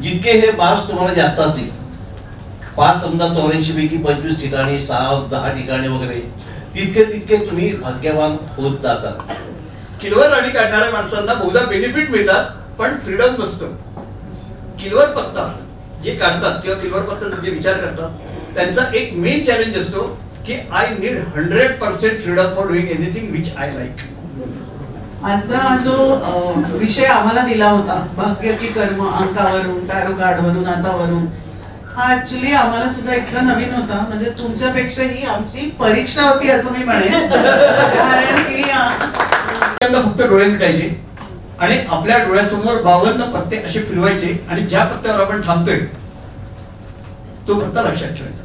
जितके हे मार्क्स तुम्हाला जास्त असतील, 5 समजा 84 पैकी 25 ठिकाणी, 6-10 ठिकाणी वगैरे, तितके तुम्ही भाग्यवान होत जातात. किलवर राणी काढणाऱ्या माणसांना बहुधा बेनिफिट मिळतात पण फ्रीडम नसतं. किलवर पत्ता जे काढतात किंवा किलवर पत्ता जे विचार करतात त्यांचा एक मेन चॅलेंज असतो की I need 100% freedom for doing anything which I like. आजचा जो विषय आम्हाला दिला होता भाग्याची कर्म अंकावरून, टॅरो कार्डवरून, हातावरून, हा ऍक्च्युली आम्हाला सुद्धा इतका नवीन होता. म्हणजे तुमच्यापेक्षाही आमची परीक्षा होती असं मी म्हणेन. कारण की फक्त डोळे मिटायचे आणि आपल्या डोळ्यासमोर 52 पत्ते असे फिरवायचे आणि ज्या पत्त्यावर आपण थांबतोय तो पत्ता लक्षात ठेवायचा.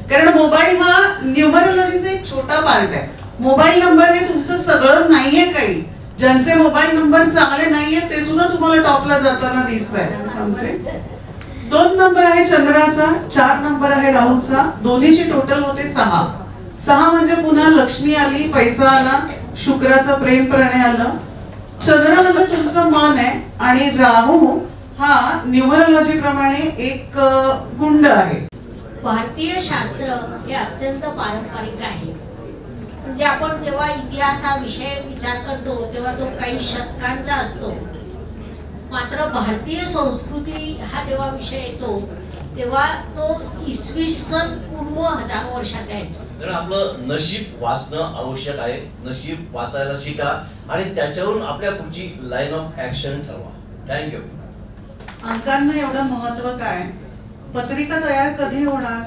कारण मोबाईल हा न्यूमरोलॉजीचा एक छोटा पार्ट आहे. मोबाईल नंबर हे तुमचं सगळं नाहीये. काही ज्यांचे मोबाईल नंबर चांगले नाहीये ते सुद्धा तुम्हाला टॉपला जाताना दिसत आहे. 2 नंबर आहे चंद्राचा, 4 नंबर आहे राहूचा, दोन्हीची टोटल होते 6. 6 म्हणजे पुन्हा लक्ष्मी आली, पैसा आला, शुक्राचं प्रेम प्रणय आलं. चंद्रामध्ये तुमचं मन आहे आणि राहू हा न्यूमरोलॉजी प्रमाणे एक गुंड आहे. भारतीय शास्त्र हे अत्यंत पारंपरिक आहे. म्हणजे आपण जेव्हा इतिहास हा विषय विचार करतो तेव्हा तो काही शतकांचा असतो. मात्र भारतीय संस्कृती हा जेव्हा विषय येतो तेव्हा तो इसवी सन पूर्व 1000 वर्षाचा येतो. तर आपलं नशीब वाचणं आवश्यक आहे. नशीब वाचायला शिका आणि त्याच्यावरून आपल्या पुढची लाईन ऑफ ऍक्शन ठरवा. थँक्यू. अंकांना एवढं महत्व काय? पत्रिका तयार कधी होणार?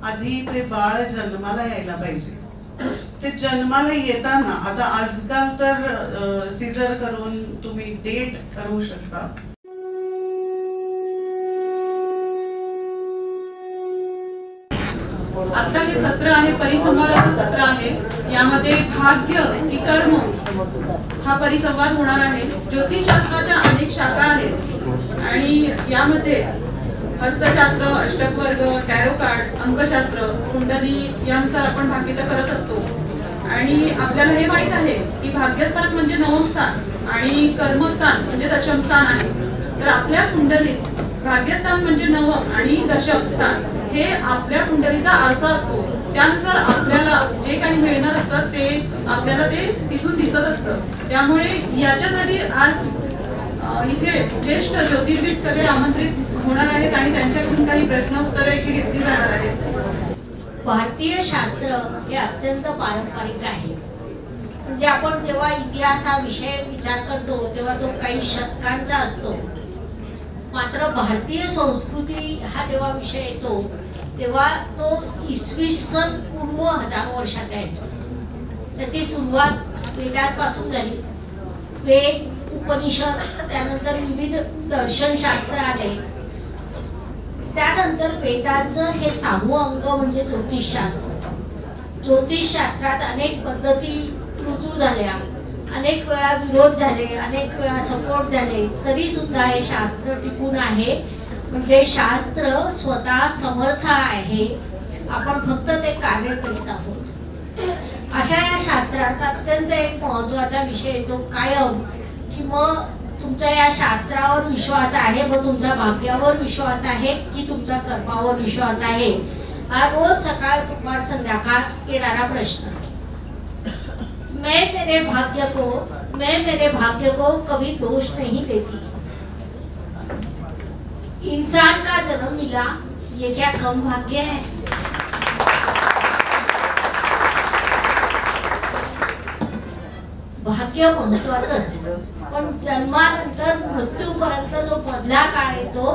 आधी ते बाळ जन्माला यायला पाहिजे. ते जन्माला येताना आता आजकाल तर सीझर करून तुम्ही डेट ठरवू शकता. आता हे सत्र आहे परिसंवादाचं सत्र आहे. यामध्ये भाग्य की कर्म हा परिसंवाद होणार आहे. ज्योतिषशास्त्राच्या अनेक शाखा आहेत आणि यामध्ये हस्तशास्त्र, अष्टकवर्ग, टॅरो कार्ड, अंकशास्त्र, कुंडली यानुसार आपण भाग्य करत असतो. आणि आपल्याला हे माहित आहे की भाग्यस्थान म्हणजे नवम स्थान आणि कर्मस्थान म्हणजे दशम स्थान आहे. तर आपल्या कुंडलीत भाग्यस्थान म्हणजे नवम आणि दशम स्थान हे आपल्या कुंडलीचा आरसा असतो. त्यानुसार आपल्याला जे काही मिळणार असतं ते आपल्याला ते तिथून दिसत असतं. त्यामुळे याच्यासाठी आज इथे ज्येष्ठ ज्योतिर्विद सगळे आमंत्रित होणार आहेत आणि त्यांच्याकडून काही प्रश्न उत्तरे घेतली जाणार आहेत. भारतीय शास्त्र हे अत्यंत पारंपरिक आहे. म्हणजे आपण जेव्हा इतिहास हा विषय विचार करतो तेव्हा तो काही शतकांचा असतो. मात्र भारतीय संस्कृती हा जेव्हा विषय येतो तेव्हा तो इसवी सन पूर्व 1000 वर्षाचा येतो. त्याची सुरुवात वेदांपासून झाली. वेद, उपनिषद, त्यानंतर विविध दर्शनशास्त्र आले. त्यानंतर वेदांचं हे 6वं अंग म्हणजे ज्योतिषशास्त्र. ज्योतिषशास्त्रात अनेक पद्धती रुजू झाल्या, अनेक वेळा विरोध झाले, अनेक वेळा सपोर्ट झाले, तरी सुद्धा हे शास्त्र टिकून आहे. म्हणजे शास्त्र स्वतः समर्थ आहे. आपण फक्त ते कार्य करीत आहोत. अशा या शास्त्रात अत्यंत एक महत्त्वाचा विषय येतो कायम की मग तुमचा या शास्त्रावर विश्वास आहे, मग तुमच्या भाग्यावर विश्वास आहे की तुमच्या कर्मावर विश्वास आहे? हा रोज सकाळ दुपार संध्याकाळ येणारा प्रश्न. मैं मेरे भाग्य को कभी दोष नहीं देती. इंसान का जन्म मिला ये क्या कम भाग्य है? भाग्य महत्वाचंच, पण जन्मानंतर मृत्यूपर्यंत जो मधला काळ येतो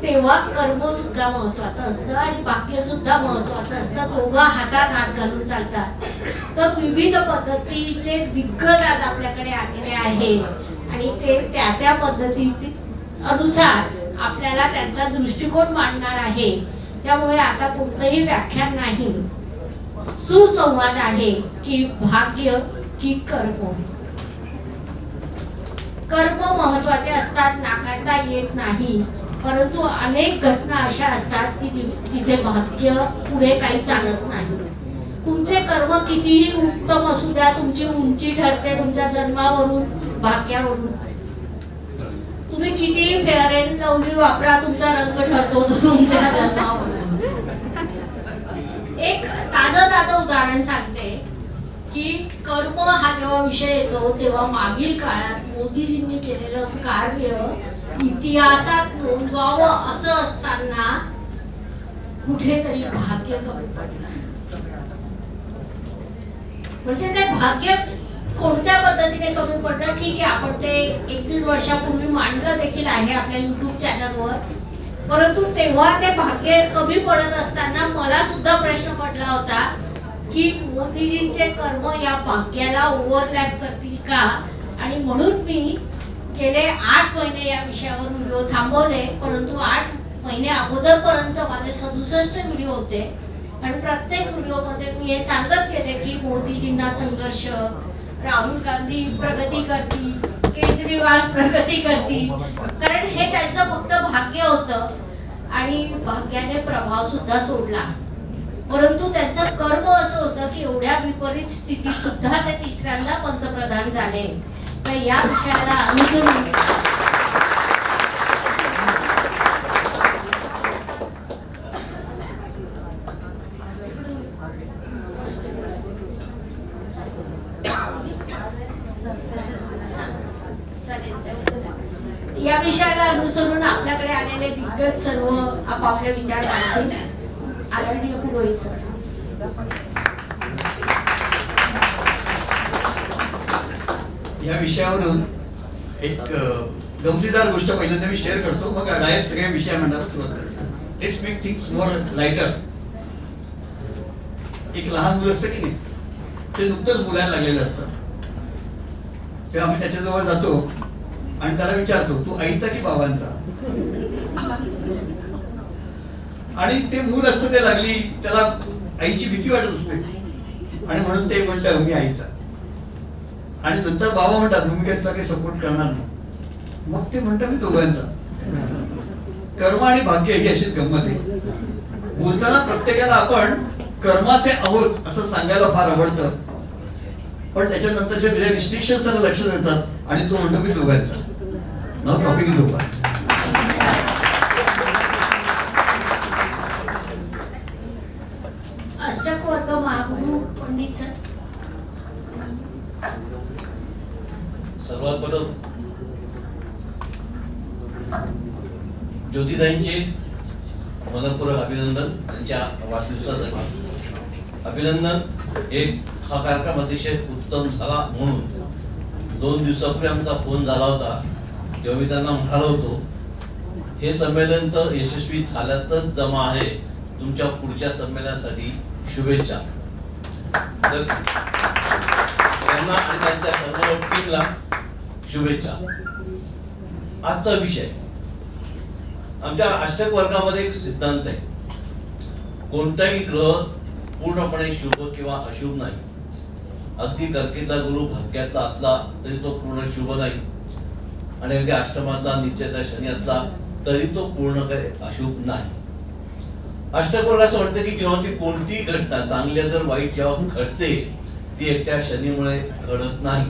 तेव्हा कर्म सुद्धा महत्वाचं असतं आणि भाग्य सुद्धा महत्वाचं असतं. दोघं हातात हात घालून चालतात. तर विविध पद्धतीचे दिग्गज आज आपल्याकडे आलेले आहेत आणि ते त्या पद्धती अनुसार आपल्याला त्यांचा दृष्टिकोन मांडणार आहे. त्यामुळे आता कोणतंही व्याख्यान नाही, सुसंवाद आहे की भाग्य की कर्म. कर्म महत्वाचे असतात, नाकारता येत नाही, परंतु अनेक घटना अशा असतात की जिथे भाग्य पुढे काही चालत नाही. तुमचे कर्म कितीही उत्तम असू द्या, तुमची उंची ठरते तुमच्या जन्मावरून, भाग्यावरून. तुम्ही किती फेअर अँड लवली वापरा, तुमचा रंग ठरतो तो तुमच्या जन्मावर. एक ताजं उदाहरण सांगते की कर्म हा जेव्हा विषय येतो तेव्हा मागील काळात मोदीजींनी केलेलं कार्य इतिहासात नोंदवावं असं असताना कुठेतरी भाग्य कमी पडलं. म्हणजे ते भाग्य कोणत्या पद्धतीने कमी पडलं, ठीक आहे, आपण ते 1-1.5 वर्षापूर्वी मांडलं देखील आहे आपल्या YouTube चॅनलवर. परंतु तेव्हा ते भाग्य कमी पडत असताना मला सुद्धा प्रश्न पडला होता की मोदीजींचे कर्म या भाग्याला ओव्हरलॅप करतील का. आणि म्हणून मी गेले 8 महिने या विषयावर व्हिडिओ थांबवले. परंतु 8 महिने अगोदरपर्यंत माझे 67 व्हिडिओ होते आणि प्रत्येक व्हिडिओमध्ये मी हे सांगत गेले की मोदीजींना संघर्ष, राहुल गांधी प्रगती करतील, केजरीवाल प्रगती करतील, कारण हे त्यांचं फक्त भाग्य होतं आणि भाग्याने प्रभाव सुद्धा सोडला. परंतु त्यांचं कर्म असं होतं की एवढ्या विपरीत स्थितीत सुद्धा ते 3ऱ्यांदा पंतप्रधान झाले. तर या विषयाला अनुसरून या विषयाला अनुसरून आपल्याकडे आलेले दिग्गज सर्व आपापले विचार मांडतील. आदरणीय पुरोहित सर. या विषयावरून एक गमतीदार गोष्ट पहिल्यांदा मी शेअर करतो, मग डायरेक्ट सगळ्या विषया म्हणणार सुरुवात करतो. Let's make things more lighter. एक लहान मुलं असतं की नाही, ते नुकतंच बोलायला लागलेलं असतं. तेव्हा आम्ही त्याच्याजवळ जातो आणि त्याला विचारतो, तू आईचा की बाबांचा. आणि ते मूल असतं ते लागली त्याला आईची भीती वाटत असते आणि म्हणून ते म्हणतं मी आईचा. आणि नंतर बाबा म्हणतात मी काय तुला काही सपोर्ट करणार नाही. मग ते म्हणतात मी दोघांचा. कर्म आणि भाग्य ही अशीच गंमत आहे. बोलताना प्रत्येकाला आपण कर्माचे आहोत असं सांगायला फार आवडतं, पण त्याच्यानंतरच्या दिल्या रिस्ट्रिक्शन्सला लक्ष देतात आणि तो म्हणतो मी दोघांचा. नाव टॉपिक इज ओव्हर. अष्टक वर्ग महागुरु पंडित सर. सर्वात प्रथम ज्योतिताईंचे मनपूर्वक अभिनंदन. त्यांच्या वाढदिवसासाठी अभिनंदन. एक हा कार्यक्रम अतिशय उत्तम झाला म्हणून 2 दिवसापूर्वी आमचा फोन झाला होता, तेव्हा मी त्यांना म्हणालो होतो हे संमेलन तर यशस्वी झाल्यातच जमा आहे, तुमच्या पुढच्या संमेलनासाठी शुभेच्छा. तर त्यांना आणि त्यांच्या सर्व टीमला शुभेच्छा. आजचा विषय आमच्या अष्टक वर्गामध्ये एक सिद्धांत आहे, कोणताही ग्रह पूर्णपणे शुभ किंवा अशुभ नाही. अगदी कर्केचा गुरु भाग्यातला असला तरी तो पूर्ण शुभ नाही आणि अगदी अष्टमातला नित्याचा शनी असला तरी तो पूर्ण काही अशुभ नाही. अष्टक वर्ग असं वाटतं की जीवनाची कोणतीही घटना चांगली अगर वाईट जेव्हा घडते ती एकट्या शनीमुळे घडत नाही.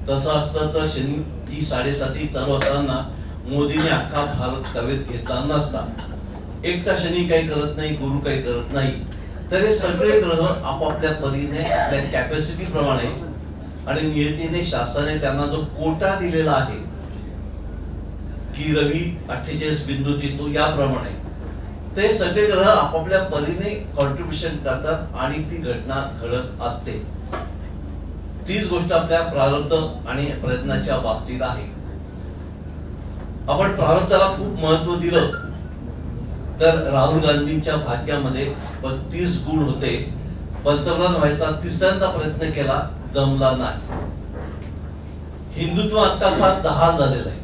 तसं असतं तर शनी 7.5 चालू असताना मोदीने अख्खा भारत ताब्यात घेतला नसता. एकटा शनी काही करत नाही, गुरु काही करत नाही, तर हे सगळे ग्रह आपापल्या परीने आपल्या कॅपॅसिटी प्रमाणे आणि नियतीने शासनाने त्यांना जो कोटा दिलेला आहे की रवी 48 बिंदू देतो याप्रमाणे ते सगळे ग्रह आपापल्या परीने कॉन्ट्रीब्युशन करतात आणि ती घटना घडत असते. तीच गोष्ट आपल्या प्रारब्ध आणि प्रयत्नाच्या बाबतीत आहे. आपण प्रारब्धाला खूप महत्व दिलं तर राहुल गांधींच्या भाग्यामध्ये 32 गुण होते. पंतप्रधान व्हायचा 3ऱ्यांदा प्रयत्न केला, जमला नाही. हिंदुत्व आजकाल फार जहाल झालेलं आहे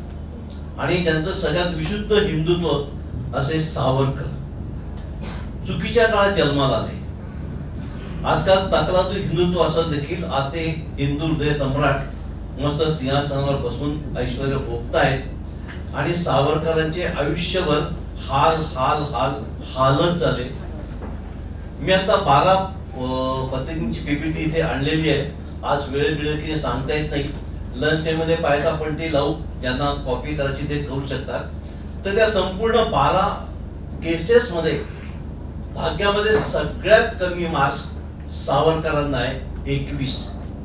आणि त्यांचं सगळ्यात विशुद्ध हिंदुत्व असे सावरकर चुकीच्या काळात जन्माला आले. आजकाल ताकलादू हिंदुत्व असं देखील आज ते हिंदू हृदय सम्राट मस्त सिंहासनावर बसून ऐश्वर्य भोगतायत आणि सावरकरांचे आयुष्यभर हाल हाल हाल हालच झाले. मी आता 12 पत्रिकांची पीपीटी इथे आणलेली आहे. आज वेळ मिळेल की सांगता येत नाही, लंच टाइम मध्ये पायाचा पट्टी लावू, ज्यांना कॉपी करायची ते करू शकतात. तर त्या संपूर्ण 12 केसेस मध्ये भाग्यामध्ये सगळ्यात कमी मार्क्स सावरकरांना आहे 21,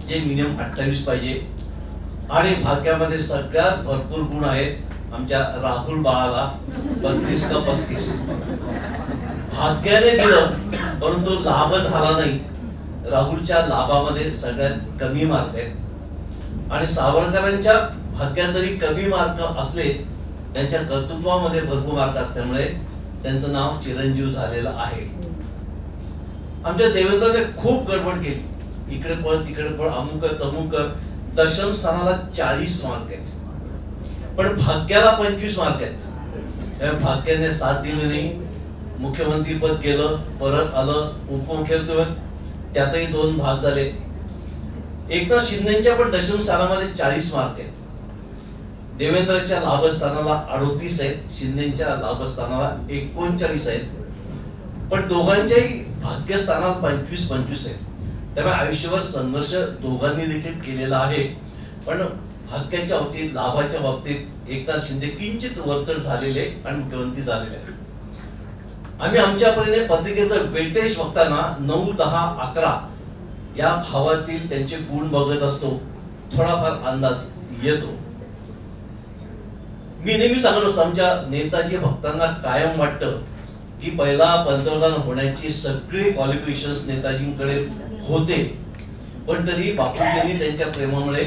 जे मिनिमम 28 पाहिजे. आणि भाग्यामध्ये सगळ्यात भरपूर गुण आहेत आमच्या राहुल बाळाला 32 का 35. भाग्याने दिलं परंतु लाभ झाला नाही. राहुलच्या लाभामध्ये सगळ्यात कमी मार्क आहेत. आणि सावरकरांच्या भाग्यात जरी कमी मार्क असले, त्यांच्या कर्तृत्वामध्ये भरपूर मार्क असल्यामुळे त्यांचं नाव चिरंजीव झालेलं आहे. आमच्या देवेंद्रने खूप गडबड केली, इकडे पळ तिकडे पळ, अमुक तमुक. दशम स्थानाला 40 मार्क आहेत, पण भाग्याला 25 मार्क आहेत. त्यामुळे भाग्याने साथ दिली नाही. मुख्यमंत्री पद गेलं, परत आलं, उपमुख्यमंत्री पद त्यातही 2 भाग झाले. एकनाथ शिंदेच्या पण दशम स्थानामध्ये 40 मार्क आहेत. देवेंद्रच्या लाभस्थानाला 38 आहेत, शिंदेच्या लाभस्थानाला 39 आहेत. पण दोघांच्याही भाग्यस्थानाला 25-25 आहेत. त्यामुळे आयुष्यभर संघर्ष दोघांनी देखील केलेला आहे. पण भाग्याच्या बाबतीत, लाभाच्या बाबतीत एकनाथ शिंदे किंचित वरचढ झालेले आणि मुख्यमंत्री झालेले आहेत. आम्ही आमच्या परीने पत्रिकेचं वेटेज बघताना 9, 10, 11 या भावातील त्यांचे गुण बघत असतो. थोडाफार अंदाज येतो. मी नेहमी सांगत असतो, आमच्या नेताजी भक्तांना कायम वाटतं की पहिला पंतप्रधान होण्याची सगळी क्वालिफिकेशन्स नेताजींकडे होते, पण तरी बापूजींनी त्यांच्या प्रेमामुळे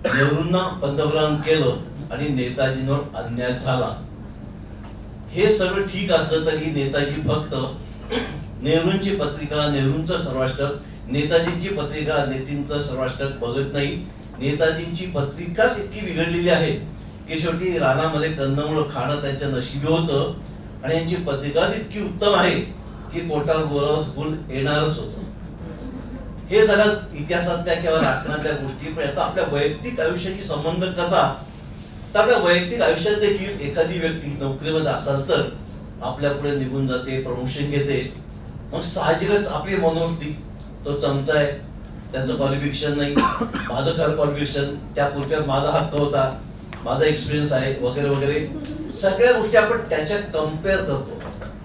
नेहरूंना पंतप्रधान केलं आणि नेताजींवर अन्याय झाला. हे सगळं ठीक असलं तरी नेताजी फक्त नेहरूंची पत्रिका, नेहरूंचं सर्वाष्टक, नेताजींची पत्रिका, नेतींचं सर्वाष्टक बघत नाही. नेताजींची पत्रिकाच इतकी बिघडलेली आहे की शेवटी रानामध्ये कंदमुळं खाणं त्यांच्या नशिबी होतं. आणि यांची पत्रिकाच इतकी उत्तम आहे की पोटावर गोळा येणारच होतं. हे सगळं इतिहासातल्या किंवा राजकारणातल्या गोष्टी, पण याचा आपल्या वैयक्तिक आयुष्याशी संबंध कसा, तर आपल्या वैयक्तिक आयुष्यात देखील एखादी व्यक्ती नोकरीमध्ये असाल तर आपल्या पुढे निघून जाते, प्रमोशन घेते. मग साहजिकच आपली मनोवृत्ती, तो चमचा आहे, त्याचं क्वालिफिकेशन नाही, माझं खरं क्वालिफिकेशन, त्या खुर्चीवर माझा हक्क होता, माझा एक्सपिरियन्स आहे, वगैरे वगैरे सगळ्या गोष्टी आपण त्याच्यात कम्पेअर करतो.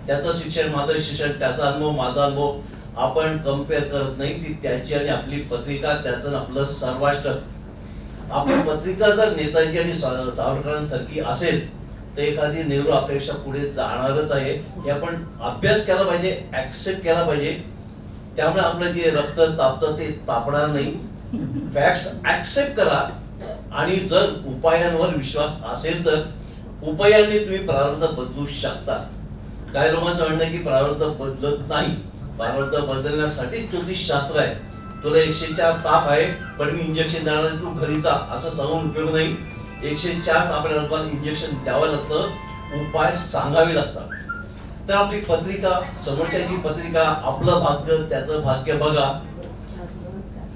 त्याचं शिक्षण, माझं शिक्षण, त्याचा अनुभव, माझा अनुभव आपण कम्पेअर करत नाही. ती त्याची आणि आपली पत्रिका, त्याचं आपलं सर्वाष्टक. आपली पत्रिका जर नेताजी आणि सावरकरांसारखी असेल तर एखादी नेहरू आपल्यापेक्षा पुढे जाणारच आहे. हे आपण अभ्यास केला पाहिजे, ऍक्सेप्ट केला पाहिजे. त्यामुळे आपलं जे रक्त तापतं ते तापणार नाही. फॅक्ट्स ऍक्सेप्ट करा आणि जर उपायांवर विश्वास असेल तर उपायांनी तुम्ही प्रारब्ध बदलू शकता. काही लोकांचं म्हणणं आहे की प्रारब्ध बदलत नाही. प्रारब्ध बदलण्यासाठी ज्योतिषशास्त्र आहे. तुला 104 ताप आहे पण मी इंजेक्शन देणार, तू घरी जा असं सांगून उपयोग नाही. 104 तापाला इंजेक्शन द्यावं लागतं, उपाय सांगावे लागतात. तर आपली पत्रिका, समोरच्याची पत्रिका, आपलं भाग्य, त्याचं भाग्य बघा.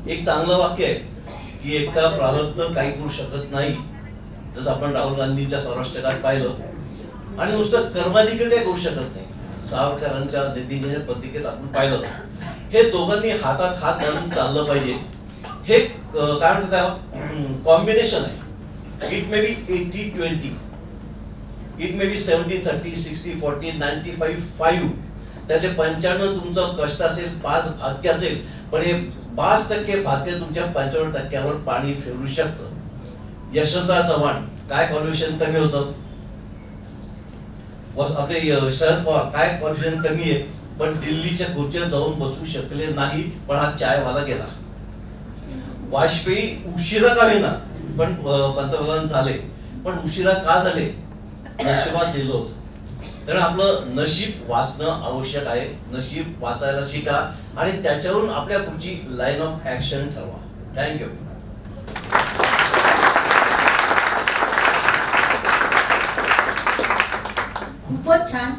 एक चांगलं वाक्य आहे की एका प्रारब्ध काही करू शकत नाही, जसं आपण राहुल गांधींच्या सर्वाष्टकात पाहिलं. आणि नुसतं कर्माधिकारी काही करू शकत नाही, सावरकरांच्या नेतीजींच्या पत्रिकेत आपण पाहिलं. हे दोघांनी हातात हात घालून चाललं पाहिजे. हे काय म्हणतात, कॉम्बिनेशन आहे. It may be 80-20, it may be 70-30, 60-40, 95-5. त्याचे 95 तुमचं कष्ट असेल, 5 भाग्य असेल, पण हे 5% भाग्य तुमच्या 55%वर पाणी फिरू शकतं. यशवंतराव चव्हाण काय क्वालिफिकेशन कमी होतं, आपले शरद पवार काय क्वालिफिकेशन कमी आहे, पण दिल्लीच्या खुर्चीवर जाऊन बसू शकले नाही, पण हा चायवाला गेला. वाजपेयी उशिरा का होईना पण पंतप्रधान झाले, पण उशिरा का झाले, नशिबात दिलं होतं. तर आपलं नशीब वाचणं आवश्यक आहे. नशीब वाचायला शिका आणि त्याच्यावरून आपल्या पुढची लाईन ऑफ ऍक्शन ठरवा. थँक्यू. खूपच छान.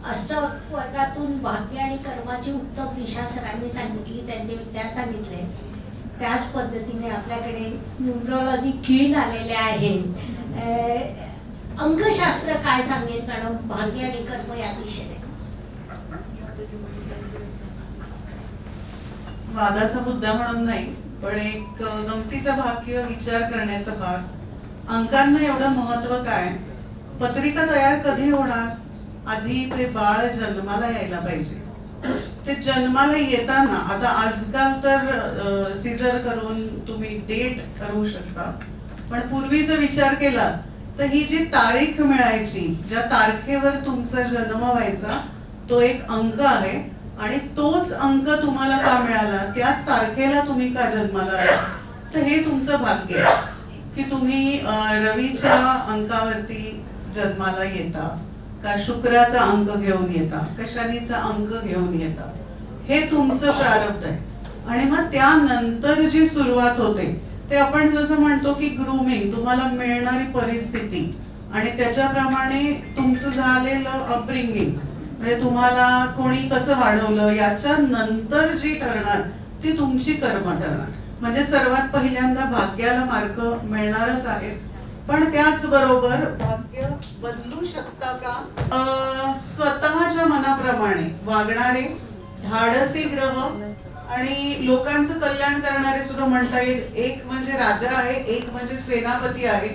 अष्टवर्गातून भाग्य आणि कर्माची उत्तम दिशा सरांनी सांगितली, त्यांचे विचार सांगितले. त्याच पद्धतीने आपल्याकडे न्यूमरॉलॉजी खीळ आलेले आहेत. अंकशास्त्र काय सांगेल मॅडम भाग्य आणि कर्म या दिशेने? वादाचा मुद्दा म्हणून नाही, पण एक गमतीचा भाग किंवा विचार करण्याचा भाग, अंकांना एवढं महत्व काय? पत्रिका तयार कधी होणार? आधी ते बाळ जन्माला यायला पाहिजे. ते जन्माला येताना, आता आजकाल तर सीझर करून तुम्ही डेट ठरवू शकता, पण पूर्वी जर विचार केला तर ही जी तारीख मिळायची, ज्या तारखेवर तुमचा जन्म व्हायचा, तो एक अंक आहे. आणि तोच अंक तुम्हाला का मिळाला, त्याच तारखेला तुम्ही का जन्माला आला, तर हे तुमचं भाग्य आहे की तुम्ही रवीच्या अंकावरती जन्माला येता, का शुक्राचा अंक घेऊन येता, का शनीचा अंक घेऊन येता. हे तुमचं प्रारब्ध आहे. आणि मग त्यानंतर जी सुरुवात होते ते आपण जसं म्हणतो की ग्रूमिंग, तुम्हाला मिळणारी परिस्थिती आणि त्याच्याप्रमाणे तुमचं झालेलं अपब्रिंगिंग, म्हणजे तुम्हाला कोणी कसं वाढवलं, याच्या नंतर जी ठरणार ती तुमची कर्म ठरणार. म्हणजे सर्वात पहिल्यांदा भाग्याला मार्क मिळणारच आहेत, पण त्याचबरोबर भाग्य बदलू शकता का? स्वतःच्या मनाप्रमाणे वागणारे धाडसी ग्रह आणि लोकांचं कल्याण करणारे सुद्धा म्हणता येईल. एक म्हणजे राजा आहे, एक म्हणजे सेनापती आहे.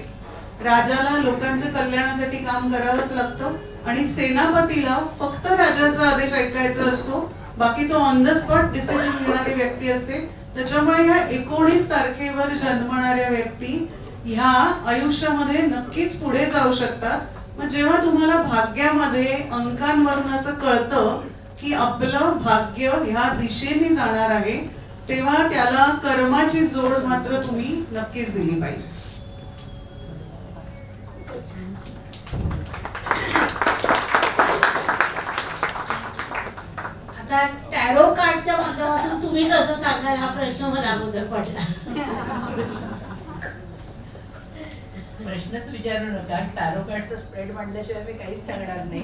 राजाला लोकांच्या कल्याणासाठी काम करावंच लागतं आणि सेनापतीला फक्त राजाचा आदेश ऐकायचा असतो, बाकी तो ऑन द स्पॉट डिसिजन घेणारी व्यक्ती असते. त्याच्यामुळे ह्या 19 तारखेवर जन्मणाऱ्या व्यक्ती ह्या आयुष्यामध्ये नक्कीच पुढे जाऊ शकतात. मग जेव्हा तुम्हाला भाग्यामध्ये अंकांवरून असं कळतं की आपलं भाग्य ह्या दिशेने जाणार आहे, तेव्हा त्याला कर्माची जोड मात्र तुम्ही नक्कीच दिली पाहिजे. आता टॅरो कार्डच्या माध्यमातून तुम्ही कसं सांगाल हा प्रश्न मला अगोदर पडला. प्रश्नच विचारू नका. टॅरो कार्डचा स्प्रेड मांडल्याशिवाय मी काहीच सांगणार नाही.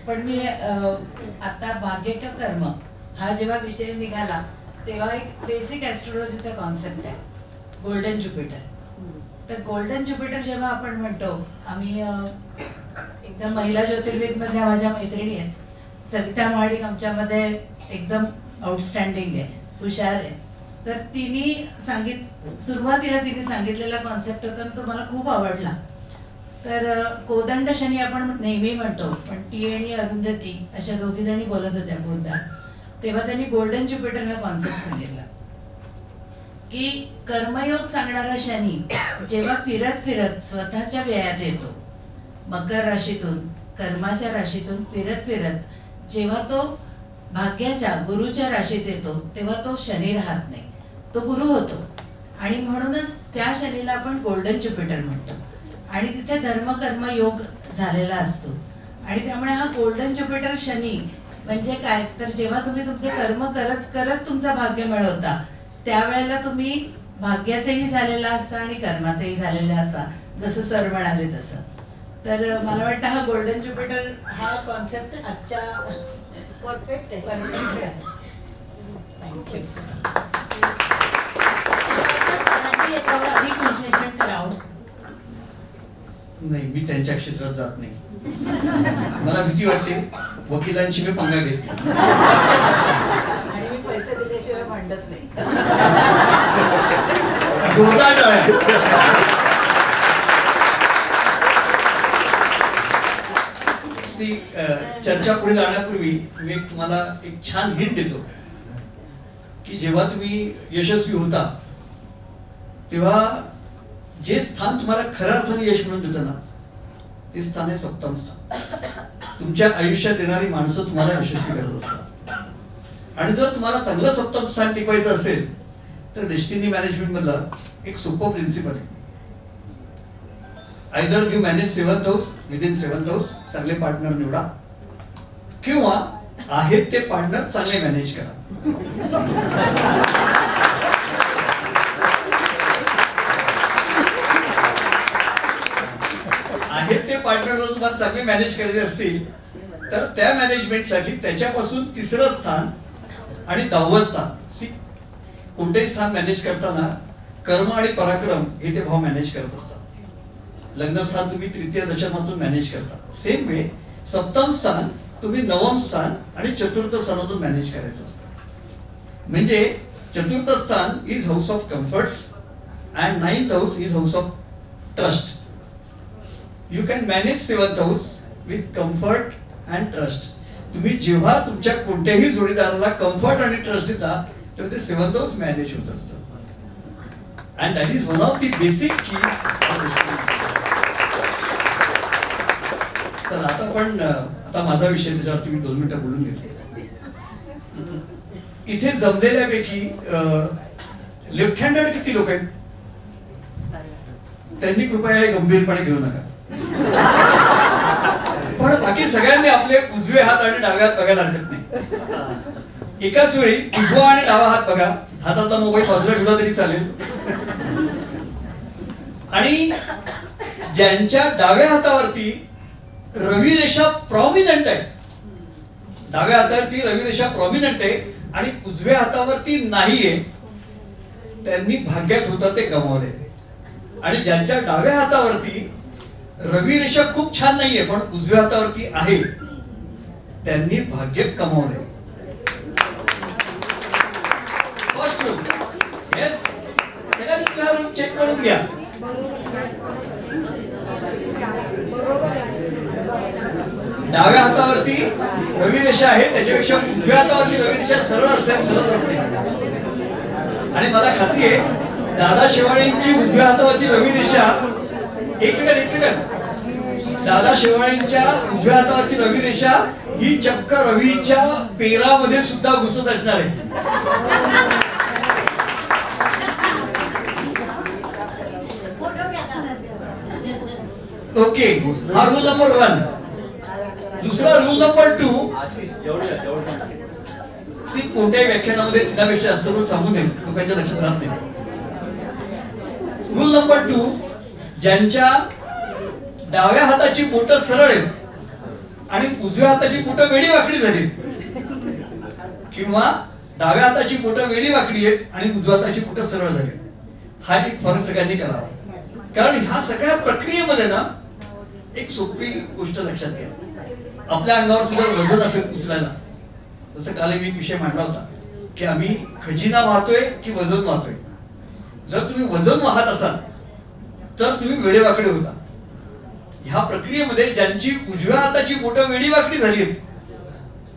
पण मी आता भाग्य का कर्म हा जेव्हा विषय निघाला तेव्हा एक बेसिक ॲस्ट्रोलॉजीचा कॉन्सेप्ट आहे गोल्डन ज्युपिटर. तर गोल्डन ज्युपिटर जेव्हा आपण म्हणतो, आम्ही एकदम महिला ज्योतिर्वेदमधल्या माझ्या मैत्रिणी आहेत, सविता महाडिक आमच्यामध्ये एकदम आउटस्टँडिंग आहे, हुशार आहे. तर सुरुवातीला तिने सांगितलेला कॉन्सेप्ट होता तो मला खूप आवडला. तर कोदंड शनी आपण नेहमी म्हणतो, पण टी आणि अरुंधती अशा दोघी जणी बोलत होत्या बहुधा, तेव्हा त्यांनी गोल्डन ज्युपिटर हा कॉन्सेप्ट सांगितला की कर्मयोग सांगणारा शनी जेव्हा फिरत फिरत स्वतःच्या व्ययात येतो, मकर राशीतून कर्माच्या राशीतून फिरत फिरत जेव्हा तो भाग्याच्या गुरुच्या राशीत येतो तेव्हा तो शनी राहत नाही, तो गुरु होतो. आणि म्हणूनच त्या शनीला आपण गोल्डन ज्युपिटर म्हणतो. आणि तिथे धर्म कर्म योग झालेला असतो. आणि त्यामुळे हा गोल्डन ज्युपिटर शनी म्हणजे काय, तर जेव्हा तुम्ही तुमचे कर्म करत करत तुमचं भाग्य मिळवता त्यावेळेला तुम्ही भाग्याचेही झालेला असता आणि कर्माचेही झालेला असता, जसं सर म्हणाले तसं. तर मला वाटतं हा गोल्डन ज्युपिटर हा कॉन्सेप्ट आजच्या परफेक्ट आहे. थँक्यू. अधिक विश्लेषण करावं. नाही, मी त्यांच्या क्षेत्रात जात नाही. मला भीती वाटते, वकिलांशी मी पंगा घेते आणि मी पैसे दिल्याशिवाय भांडत नाही. जोरदार टाळ्या. चर्चा पुढे जाण्यापूर्वी मी तुम्हाला एक छान हिंट देतो की जेव्हा तुम्ही यशस्वी होता तेव्हा जे स्थान तुम्हाला खऱ्या अर्थाने यश म्हणून देतं ना, ते स्थान आहे सप्तम स्थान. तुमच्या आयुष्यात येणारी माणसं तुम्हाला यशस्वी करत असतात. आणि जर तुम्हाला चांगलं सप्तम स्थान टिकवायचं असेल तर डेस्टिनी मॅनेजमेंट मधला एक सोपं प्रिन्सिपल आहे, either you manage 7th house within 7th house, चांगले पार्टनर निवडा, किंवा आहेत ते पार्टनर चांगले मॅनेज करा. आहेत ते पार्टनर जर तुम्हाला चांगले मॅनेज करायचे असतील तर त्या मॅनेजमेंटसाठी त्याच्यापासून 3रं स्थान आणि 10वं स्थान, कोणतेही स्थान मॅनेज करताना कर्म आणि पराक्रम हे ते भाव मॅनेज करत असतात. लग्नस्थान तुम्ही 3य दशमातून मॅनेज करता. सेम वे सप्तम स्थान तुम्ही 9व स्थान आणि 4th स्थानातून मॅनेज करायचं असतं. म्हणजे चतुर्थ स्थान is house of comforts and 9th house is house of trust. You can manage 7th house with comfort and trust. तुम्ही जेव्हा तुमच्या कोणत्याही जोडीदाराला कम्फर्ट आणि ट्रस्ट देता तेव्हा ते 7th हाऊस मॅनेज होत असतं. And that is one of the basic keys. चला आता माझा विषय त्याच्यावरती मी 2 मिनिटं बोलून घेतो. इथे जमलेल्यापैकी लेफ्ट हँडेड किती लोक आहेत? त्यांनी कृपया हे गंभीरपणे घेऊ नका. पण बाकी सगळ्यांनी आपले उजवे हात आणि डावे हात बघायला हरकत नाही. एकाच वेळी उजवा आणि डावा हात बघा. हातातला मोबाईल बाजूला ठेवला तरी चालेल. आणि ज्यांच्या डाव्या हातावरती रवी रेषा प्रॉमिनंट आहे, डाव्या हातावरती रवी रेषा प्रॉमिनंट आहे आणि उजव्या हातावरती नाहीये, त्यांनी भाग्यात होतं ते गमावले. आणि ज्यांच्या डाव्या हातावरती रवी रेषा खूप छान नाहीये पण उजव्या हातावरती आहे, त्यांनी भाग्य कमावले. येस, सगळ्यांनी चेक करून घ्या. डाव्या हातावरती रवी रेषा आहे, त्याच्यापेक्षा उजव्या हातावरची रवी रेषा सरळ असेल, सरळ असते. आणि मला खात्री आहे दादा शेवाळेंची उजव्या हातावरची रवी रेषा, एक सेकंड, दादा शेवाळेंच्या उजव्या हातावरची रवी रेषा ही चक्क रवीच्या पेरामध्ये सुद्धा घुसत असणार आहे. ओके, हा रूल नंबर 1. दुसरा रूल नंबर 2, कोणत्याही व्याख्यानामध्ये 3पेक्षा जास्त रूल सांगू नये, लोकांच्या लक्षात राहत नाही. रूल नंबर 2, ज्यांच्या डाव्या हाताची बोटं सरळ आहेत आणि उजव्या हाताची बोटं वेडी वाकडी झाली, किंवा डाव्या हाताची बोटं वेडी वाकडी आहेत आणि उजव्या हाताची बोटं सरळ झाली, हा एक फरक सगळ्यांनी करावा. कारण ह्या सगळ्या प्रक्रियेमध्ये ना एक सोपी गोष्ट लक्षात घ्या. आपल्या अंगावर सुद्धा वजन असेल उचलायला, जसं काल मी एक विषय मांडला होता की आम्ही खजिना वाहतोय की वजन वाहतोय. जर तुम्ही वजन वाहत असाल तर तुम्ही वेडेवाकडे होता. ह्या प्रक्रियेमध्ये ज्यांची उजव्या हाताची बोटं वेडीवाकडी झाली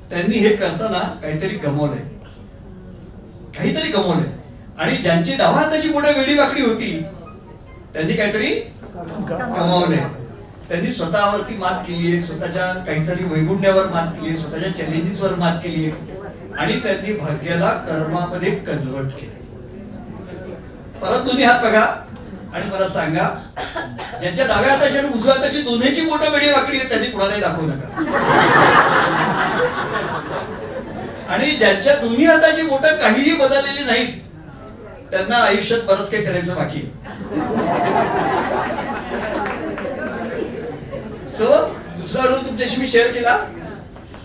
त्यांनी हे करताना काहीतरी गमावलंय, काहीतरी गमावलंय. आणि ज्यांची डाव्या हाताची बोटं वेडीवाकडी होती त्यांनी काहीतरी गमावलंय. त्यांनी स्वतःवरती मात केली आहे, स्वतःच्या काहीतरी वैगुण्यावर मात केली आहे, स्वतःच्या चॅलेंजेसवर मात केली आहे आणि त्यांनी भाग्याला कर्मामध्ये कन्वर्ट केले. परत दोन्ही हात बघा आणि मला सांगा, ज्यांच्या डाव्या हाताची आणि उजव्या हाताची दोन्हीची बोटं वेडी वाकडी आहेत त्यांनी कुणालाही दाखवू नका. आणि ज्यांच्या दोन्ही हाताची बोटं काहीही बदललेली नाहीत त्यांना आयुष्यात बरंच काही करायचं बाकी आहे. सो दुसरा रूल तुमच्याशी मी शेअर केला,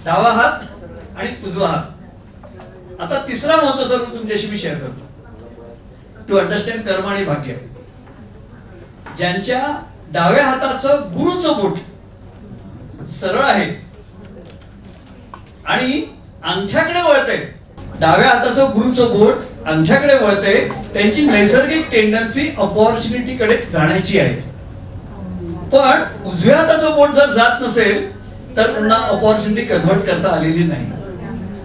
डावा हात आणि उजवा हात. आता तिसरा महत्त्वाचा रूल तुमच्याशी मी शेअर करतो, टू अंडरस्टँड कर्म आणि भाग्य. ज्यांच्या डाव्या हाताचं गुरुचं बोट सरळ आहे आणि अंगठ्याकडे वळतंय, डाव्या हाताचं गुरुचं बोट अंगठ्याकडे वळतंय, त्यांची नैसर्गिक टेंडन्सी अपॉर्च्युनिटीकडे जाण्याची आहे. पण उजव्या हाताचं बोट जर जात नसेल तर पुन्हा अपॉर्च्युनिटी कन्वर्ट करता आलेली नाही.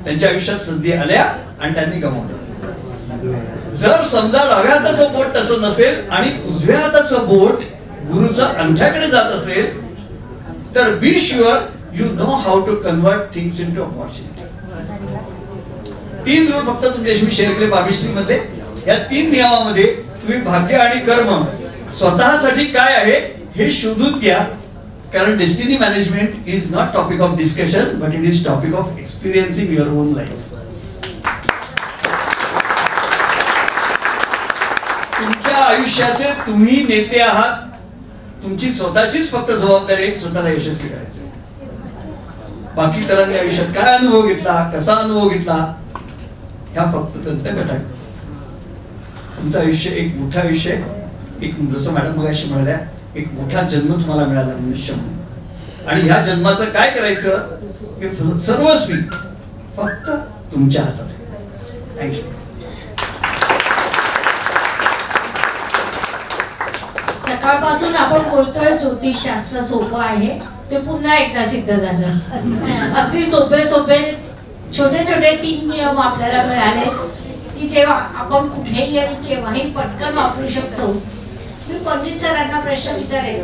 त्यांच्या आयुष्यात संधी आल्या आणि त्यांनी गमावलं. जर समजा डाव्या हाताचं बोट तसं नसेल आणि उजव्या हाताचं बोट गुरुच्या अंगठ्याकडे जात असेल तर be sure you know how to convert things into opportunity. 3 rule फक्त तुमच्याशी मी शेअर केले पामिस्ट्री मध्ये. या 3 नियमामध्ये तुम्ही भाग्य आणि कर्म स्वतःसाठी काय आहे हे शोधून घ्या. कारण destiny management is not topic of discussion but it is topic of experiencing your on life. तुमच्या आयुष्याचे तुम्ही नेते आहात. तुमची स्वतःचीच फक्त जबाबदारी आहे स्वतःला यशस्वी करायचं. बाकी इतरांनी आयुष्यात काय अनुभव घेतला, कसा अनुभव घेतला, ह्या फक्त दंतकथा आहेत. तुमचं आयुष्य एक मोठं आयुष्य आहे. एक जसं मॅडम मगाशी म्हणाल्या, एक मोठा जन्म तुम्हाला मिळाला मनुष्य म्हणून. आणि ह्या जन्माचं काय करायचं हे सर्वस्वी फक्त तुमच्या हातात आहे. थँक्यू. सकाळपासून आपण बोलतोय ज्योतिषशास्त्र सोपं आहे, ते पुन्हा एकदा सिद्ध झालं. अगदी सोपे सोपे छोटे छोटे 3 नियम आपल्याला मिळाले की जेव्हा आपण कुठेही आणि केव्हाही पटकन वापरू शकतो. मी पंडित सरांना प्रश्न विचारेल,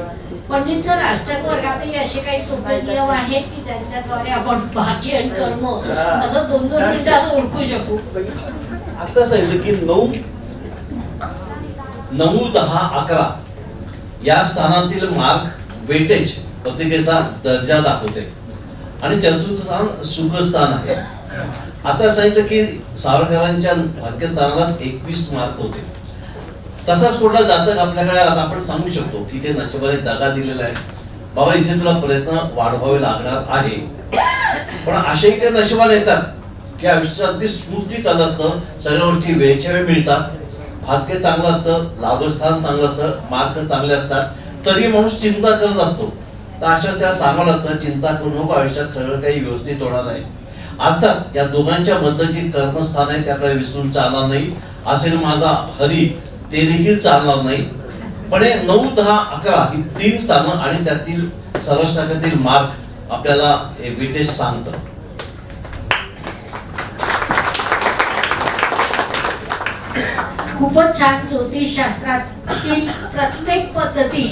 पंडित सर, अष्टक वर्गातही असे काही सोपे नियम आहेत की त्यांच्याद्वारे आपण भाग्य आणि कर्म असं 2-2 मिनिटात ओळखू शकू? आता सांगितलं की 9, 10, 11 या स्थानातील मार्क वेटेज पत्रिकेचा दर्जा दाखवते आणि चतुर्थ स्थान सुखस्थान आहे. आता सांगितलं की सावरकरांच्या भाग्यस्थानाला 21 मार्क होते. तसाच कुठला जातक आपल्याकडे आता आपण सांगू शकतो की ते नशिबाने दगा दिलेला आहे, बाबा इथे तुला प्रयत्न वाढवावे लागणार आहे. पण असेही काही नशिबाने येतात की आयुष्यात अगदी स्मूथली चाललं असतं, सगळ्या गोष्टी वेळच्या वेळ मिळतात, भाग्य चांगलं असतं, लाभस्थान चांगलं असतं, मार्क चांगले असतात, तरी माणूस चिंता करत असतो. तर अशाच त्याला सांगावं लागतं, चिंता करू नको, आयुष्यात सगळं काही व्यवस्थित होणार आहे. अर्थात या दोघांच्या मधलं जे कर्मस्थान आहे त्याकडे विसरून चालणार नाही. असेल माझा हरी ते देखील चालणार नाही. पण 9, 10, 11 ही 3 स्थानं आणि त्यातील सर्वशाखातील मार्क आपल्याला वेटेज सांगतं. खूपच छान. ज्योतिषशास्त्रातील प्रत्येक पद्धती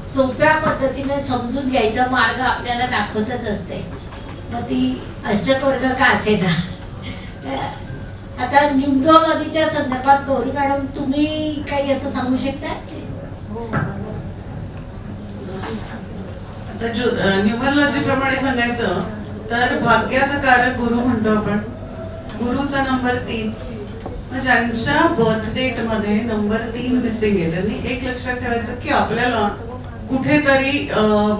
सोप्या पद्धतीने समजून घ्यायचा मार्ग आपल्याला दाखवतच असते, मग ती अष्टकवर्ग का असेना. आता न्यूमरोलॉजीच्या संदर्भात गौरी मॅडम तुम्ही काही असं सांगू शकता? आता न्यूमरोलॉजी प्रमाणे सांगायचं तर भाग्याचं कारक गुरु म्हणतो आपण. गुरुचा नंबर 3, ज्यांच्या बर्थ डेट मध्ये नंबर 3 मिसिंग आहे त्यांनी एक लक्षात ठेवायचं की आपल्याला कुठेतरी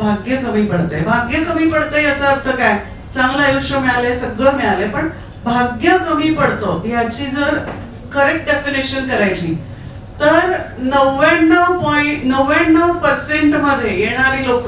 भाग्य कमी पडतंय. भाग्य कमी पडतंय याचा अर्थ काय? चांगलं आयुष्य मिळालंय, सगळं मिळालंय, पण भाग्य कमी पडतं याची जर करेक्ट डेफिनेशन करायची तर 99.99% मध्ये येणारी लोक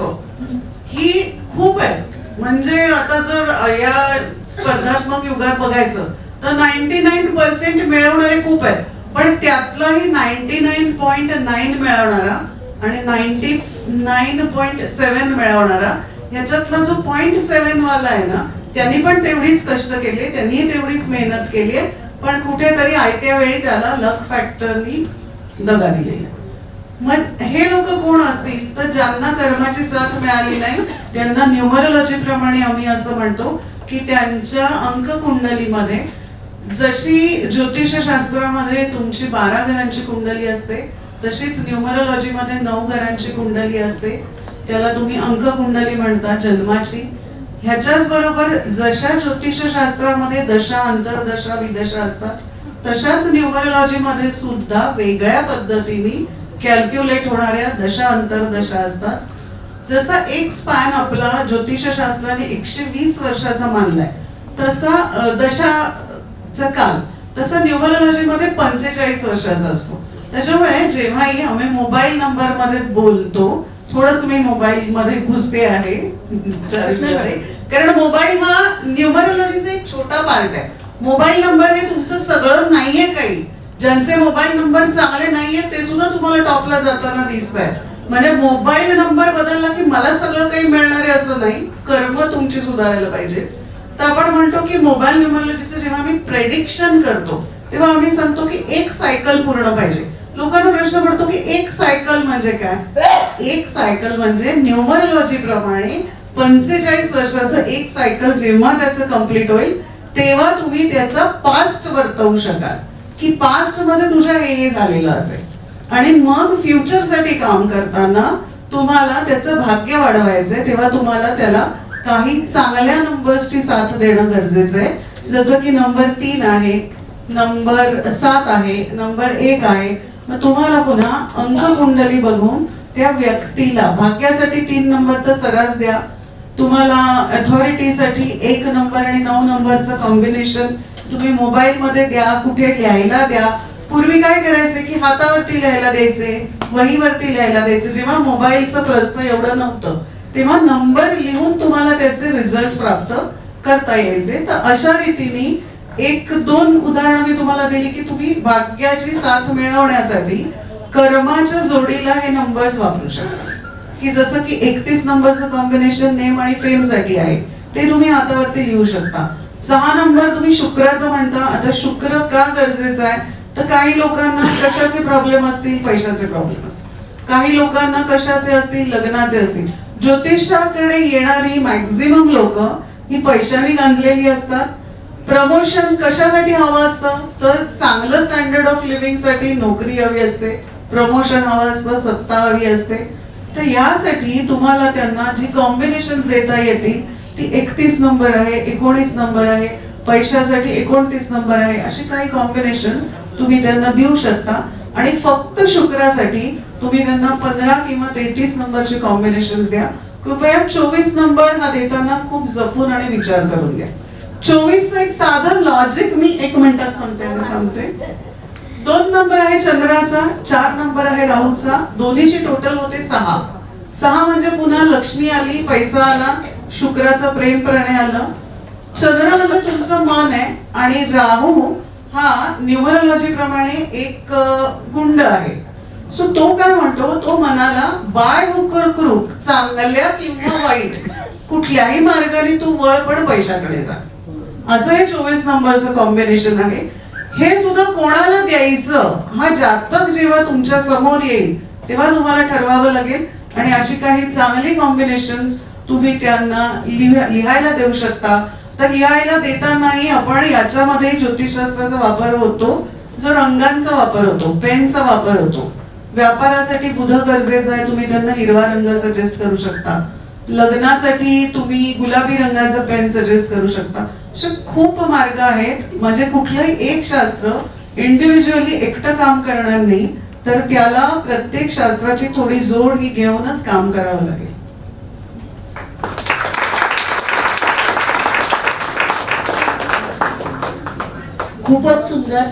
ही खूप आहेत. म्हणजे आता जर या स्पर्धात्मक युगात बघायचं तर 99% मिळवणारे खूप आहेत, पण त्यातलाही 99.9 मिळवणारा आणि 99.7 मिळवणारा याच्यातला जो 0.7 वाला आहे ना, त्यांनी पण तेवढीच कष्ट केले, त्यांनी तेवढीच मेहनत केली, पण कुठेतरी आयत्या वेळी त्याला लक फॅक्टरनी दगा दिलेला. मग हे लोक कोण असतील तर ज्यांना कर्माची साथ मिळाली नाही, त्यांना न्यूमरोलॉजी प्रमाणे आम्ही असं म्हणतो की त्यांच्या अंक कुंडलीमध्ये जशी ज्योतिष शास्त्रामध्ये तुमची 12 घरांची कुंडली असते तशीच न्यूमरोलॉजी मध्ये 9 घरांची कुंडली असते. त्याला तुम्ही अंक कुंडली म्हणता जन्माची. ह्याच्याच बरोबर जशा ज्योतिष शास्त्रामध्ये दशा, अंतर्दशा, विदशा असतात तशाच न्यूमरोलॉजी मध्ये सुद्धा वेगळ्या पद्धतीने कॅल्क्युलेट होणाऱ्या दशा, अंतर्दशा असतात. जसा एक स्पॅन आपला ज्योतिष शास्त्राने 120 वर्षाचा मानलाय तसा दशाचा काल तसा न्यूमरोलॉजी मध्ये 45 वर्षाचा असतो. त्याच्यामुळे जेव्हाही आम्ही मोबाईल नंबर मध्ये बोलतो, थोडस मी मोबाईल मध्ये घुसते आहे कारण मोबाईल हा न्यूमरोलॉजीचा एक छोटा पार्ट आहे. मोबाईल नंबर हे तुमचं सगळं नाहीये. काही ज्यांचे मोबाईल नंबर चांगले नाहीये ते सुद्धा तुम्हाला टॉपला जाताना दिसत आहे. म्हणजे मोबाईल नंबर बदलला की मला सगळं काही मिळणार आहे असं नाही, कर्म तुमची सुधारायला पाहिजे. तर आपण म्हणतो की मोबाईल न्यूमरोलॉजीचं जेव्हा आम्ही प्रेडिक्शन करतो तेव्हा आम्ही सांगतो की एक सायकल पूर्ण पाहिजे. लोकांना प्रश्न पडतो की एक सायकल म्हणजे काय? एक सायकल म्हणजे न्यूमरोलॉजी प्रमाणे 45 वर्षाचं एक सायकल जेव्हा त्याचं कंप्लीट होईल तेव्हा तुम्ही त्याचा पास्ट वर्तवू शकाल की पास्ट मध्ये तुझ्या हे झालेलं असेल आणि मग फ्युचर साठी काम करताना तुम्हाला त्याचं भाग्य वाढवायचंय तेव्हा तुम्हाला त्याला काही चांगल्या नंबर्सची साथ देणं गरजेचं आहे. जसं की नंबर 3 आहे, नंबर 7 आहे, नंबर 1 आहे. मग तुम्हाला पुन्हा अंक कुंडली बघून त्या व्यक्तीला भाग्यासाठी 3 नंबर तर सरास द्या, तुम्हाला अथॉरिटीसाठी 1 नंबर आणि 9 नंबरचं कॉम्बिनेशन तुम्ही मोबाईल मध्ये द्या, कुठे लिहायला द्या. पूर्वी काय करायचे की हातावरती लिहायला द्यायचे, वहीवरती लिहायला द्यायचे. जेव्हा मोबाईलचं प्रश्न एवढं नव्हतं तेव्हा नंबर लिहून तुम्हाला त्याचे रिझल्ट प्राप्त करता यायचे. तर अशा रीतीने 1-2 उदाहरणं मी तुम्हाला दिली की तुम्ही भाग्याची साथ मिळवण्यासाठी कर्माच्या जोडीला हे नंबर्स वापरू शकता, की जसं की 31 नंबरचं कॉम्बिनेशन नेम आणि फेम साठी आहे, ते तुम्ही हातावरती लिहू शकता. 6 नंबर तुम्ही शुक्राचं म्हणता. आता शुक्र का गरजेचं आहे, तर काही लोकांना कशाचे प्रॉब्लेम असतील, पैशाचे प्रॉब्लेम असतील, काही लोकांना कशाचे असतील, लग्नाचे असतील. ज्योतिषाकडे येणारी मॅक्झिमम लोक ही पैशाने गांजलेली असतात. प्रमोशन कशासाठी हवं असतं, तर चांगलं स्टँडर्ड ऑफ लिव्हिंग साठी नोकरी हवी असते, प्रमोशन हवं असतं, सत्ता हवी असते. तर यासाठी तुम्हाला त्यांना जी कॉम्बिनेशन देता येतील ती 31 नंबर आहे, 19 नंबर आहे, पैशासाठी 29 नंबर आहे, अशी काही कॉम्बिनेशन तुम्ही त्यांना देऊ शकता. आणि फक्त शुक्रासाठी तुम्ही त्यांना 15 किंवा 33 नंबरचे कॉम्बिनेशन द्या. कृपया 24 नंबर हा देताना खूप जपून आणि विचार करून द्या. 24 एक साधं लॉजिक मी 1 मिनिटात सांगते. 2 नंबर आहे चंद्राचा, 4 नंबर आहे राहूचा, दोन्हीची टोटल होते 6. 6 म्हणजे पुन्हा लक्ष्मी आली, पैसा आला, शुक्राचं प्रेम प्रणय आलं. चंद्रामध्ये तुमचं मन आहे आणि राहू हा न्यूमरोलॉजी प्रमाणे एक गुंड आहे. सो तो काय म्हणतो, तो मनाला बाय हुक और क्रूक, चांगल्या किंवा वाईट कुठल्याही मार्गाने तू वळ पण पैशाकडे जा, असं हे 24 नंबरचं कॉम्बिनेशन आहे. हे सुद्धा कोणाला द्यायचं हा जातक जेव्हा तुमच्या समोर येईल तेव्हा तुम्हाला ठरवावं लागेल. आणि अशी काही चांगली कॉम्बिनेशन तुम्ही त्यांना लिहायला देऊ शकता. तर लिहायला देतानाही आपण याच्यामध्ये ज्योतिषशास्त्राचा वापर होतो, जो रंगांचा वापर होतो, पेनचा वापर होतो. व्यापारासाठी बुध गरजेचा आहे, तुम्ही त्यांना हिरवा रंग सजेस्ट करू शकता. लग्नासाठी तुम्ही गुलाबी रंगाचा पेन सजेस्ट करू शकता. असे खूप मार्ग आहेत. म्हणजे कुठलंही एक शास्त्र इंडिव्हिज्युअली एकटं काम करणार नाही, तर त्याला प्रत्येक शास्त्राची थोडी जोड ही घेऊनच काम करावं लागेल. खूपच सुंदर.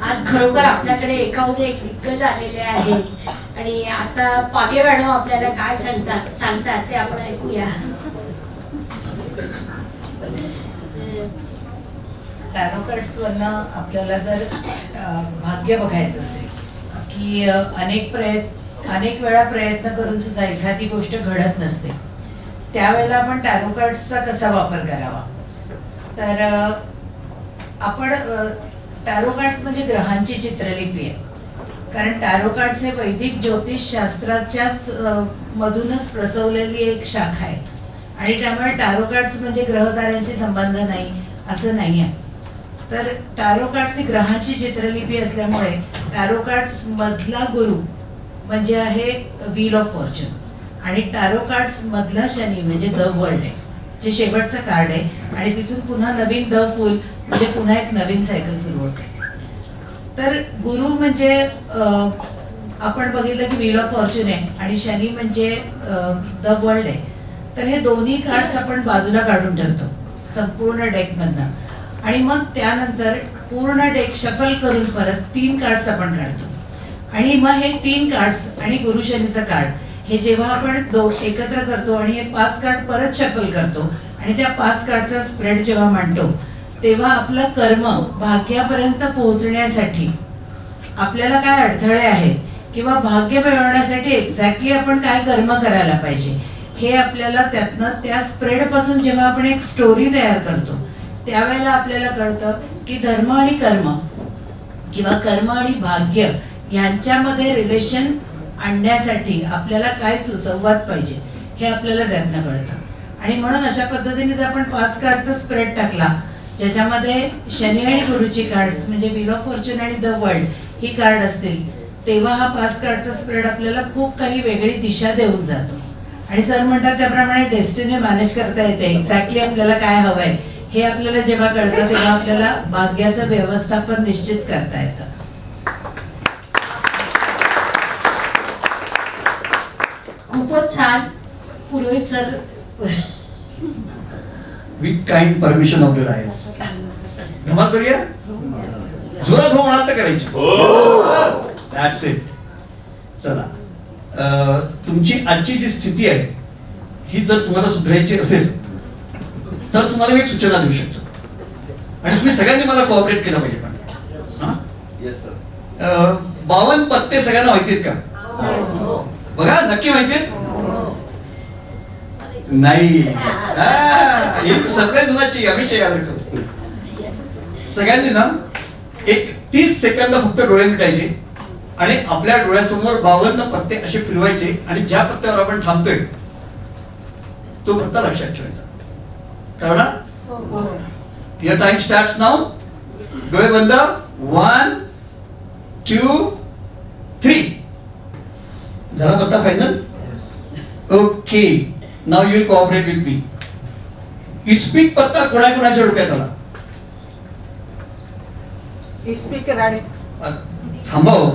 आज खरोखर आपल्याकडे एकाहून एक दिग्गज आलेले आहेत आणि आता पागे मॅडम आपल्याला काय सांगतात ते आपण ऐकूया. टॅरो कार्ड्सवरनं आपल्याला जर भाग्य बघायचं असेल की अनेक वेळा प्रयत्न करून सुद्धा एखादी गोष्ट घडत नसते, त्यावेळेला आपण टॅरो कार्ड्सचा कसा वापर करावा. तर आपण टॅरो कार्ड्स म्हणजे ग्रहांची चित्रलिपी आहे. कारण टॅरो कार्ड्स हे वैदिक ज्योतिष शास्त्राच्याच मधूनच प्रसवलेली एक शाखा आहे. आणि त्यामुळे टॅरो कार्ड्स म्हणजे ग्रहताऱ्यांशी संबंध नाही असं नाही आहे. तर टॅरो कार्ड्स ही ग्रहाची चित्रलिपी असल्यामुळे टॅरो कार्ड्स मधला गुरु म्हणजे आहे व्हील ऑफ फॉर्च्यून आणि टॅरो कार्ड्स मधला शनी म्हणजे द वर्ल्ड आहे, जे शेवटचं कार्ड आहे. आणि तिथून पुन्हा नवीन द फुल म्हणजे पुन्हा एक नवीन सायकल सुरू होते. तर गुरु म्हणजे आपण बघितलं की व्हील ऑफ फॉर्च्यून आहे आणि शनी म्हणजे द वर्ल्ड आहे. तर हे दोन्ही कार्ड्स आपण बाजूला काढून ठेवतो संपूर्ण डेकमधनं आणि मग त्यानंतर पूर्ण डेक शफल करून परत 3 कार्ड्स आपण काढतो. आणि मग हे 3 कार्ड्स आणि गुरु शनीचं कार्ड हे जेव्हा आपण एकत्र करतो आणि हे 5 कार्ड परत शफल करतो आणि त्या 5 कार्डचा स्प्रेड जेव्हा मांडतो तेव्हा आपलं कर्म भाग्यापर्यंत पोहोचण्यासाठी आपल्याला काय अडथळे आहेत किंवा भाग्य मिळवण्यासाठी एक्झॅक्टली आपण काय कर्म करायला पाहिजे हे आपल्याला त्यातनं त्या स्प्रेड पासून जेव्हा आपण एक स्टोरी तयार करतो त्यावेळेला आपल्याला कळतं की धर्म आणि कर्म किंवा कर्म आणि भाग्य यांच्यामध्ये रिलेशन आणण्यासाठी आपल्याला काय सुसंवाद पाहिजे हे आपल्याला त्यातनं कळतं. आणि म्हणून अशा पद्धतीने जर आपण 5 कार्डचा स्प्रेड टाकला ज्याच्यामध्ये शनी आणि गुरुची कार्ड्स म्हणजे व्हील ऑफ फॉर्च्यून आणि द वर्ल्ड ही कार्ड असतील तेव्हा हा 5 कार्डचा स्प्रेड आपल्याला खूप काही वेगळी दिशा देऊन जातो. आणि सर म्हणतात त्याप्रमाणे डेस्टिनी मॅनेज करता येते. एक्झॅक्टली आपल्याला काय हवंय हे आपल्याला जेव्हा कळतं तेव्हा आपल्याला भाग्याचं व्यवस्थापन निश्चित करता येतं. खूपच छान. Purohit sir, with kind permission of the रायस धमाल करूया. जोरात हो म्हणाल तर करायची. That's it. चला, तुमची आजची जी स्थिती आहे ही जर तुम्हाला सुधारायची असेल तर तुम्हाला मी एक सूचना देऊ शकतो आणि तुम्ही सगळ्यांनी मला कोऑपरेट केलं पाहिजे. पण येस सर. 52 पत्ते सगळ्यांना माहितीत का? बघा नक्की माहितीत? नाही. एक सरप्राईज होण्याची अभिषेक आला. सगळ्यांनी ना एक 30 सेकंद फक्त डोळे मिटायचे आणि आपल्या डोळ्यासमोर 52 पत्ते असे फिरवायचे आणि ज्या पत्त्यावर आपण थांबतोय तो पत्ता लक्षात ठेवायचा. कळलं? Your time starts now. डोळे बंद. 1 2 3. झाला पत्ता final? Okay. Now you will cooperate with me. इस्पिक पत्ता कोणाकोणाच्या डोक्यात आला? इस्पिक राणे. थांबव.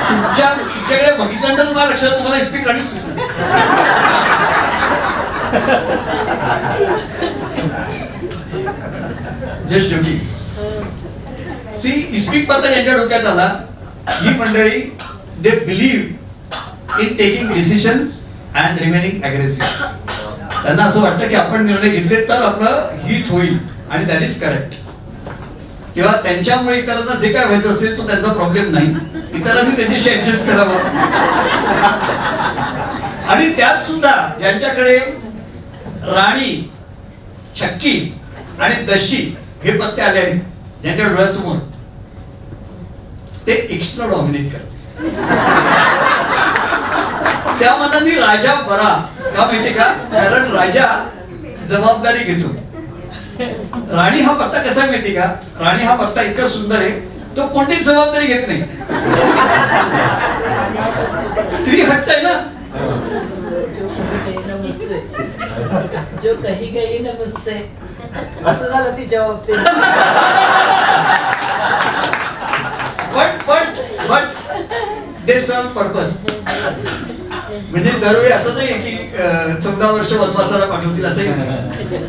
तुमच्याकडे बघितल्यानंतर तुम्हाला लक्षात तुम्हाला इस्पिक राणी जस्ट जोकिंग. सी इस्पिक पत्ता यांच्या डोक्यात आला. ही मंडळी they believe in taking decisions and remaining aggressive. त्यांना असं वाटतं की आपण निर्णय घेतले तर आपलं हित होईल आणि दॅट इज करेक्ट. किंवा त्यांच्यामुळे इतरांना जे काय व्हायचं असेल तो त्यांचा प्रॉब्लेम नाही, इतरांनी त्यांच्याशी ऍडजस्ट करावं. आणि त्यात सुद्धा यांच्याकडे राणी, छक्की आणि दशी हे पत्ते आले आहेत ज्यांच्या डोळ्यासमोर. ते एक्स्ट्रा डॉमिनेट करतात. त्या मनाने राजा बरा का माहितीये का? कारण राजा जबाबदारी घेतो. राणी हा पत्ता कसा माहिती का? राणी हा पत्ता इतका सुंदर आहे तो कोणतीच जबाबदारी घेत नाही. स्त्री हट्ट आहे ना. जो कही गई ना मुझसे असं झालं ती जबाब. बट दे सर्व पर्पज. म्हणजे दरवेळी असं नाही की 14 वर्ष वनवासाला पाठवतील असं.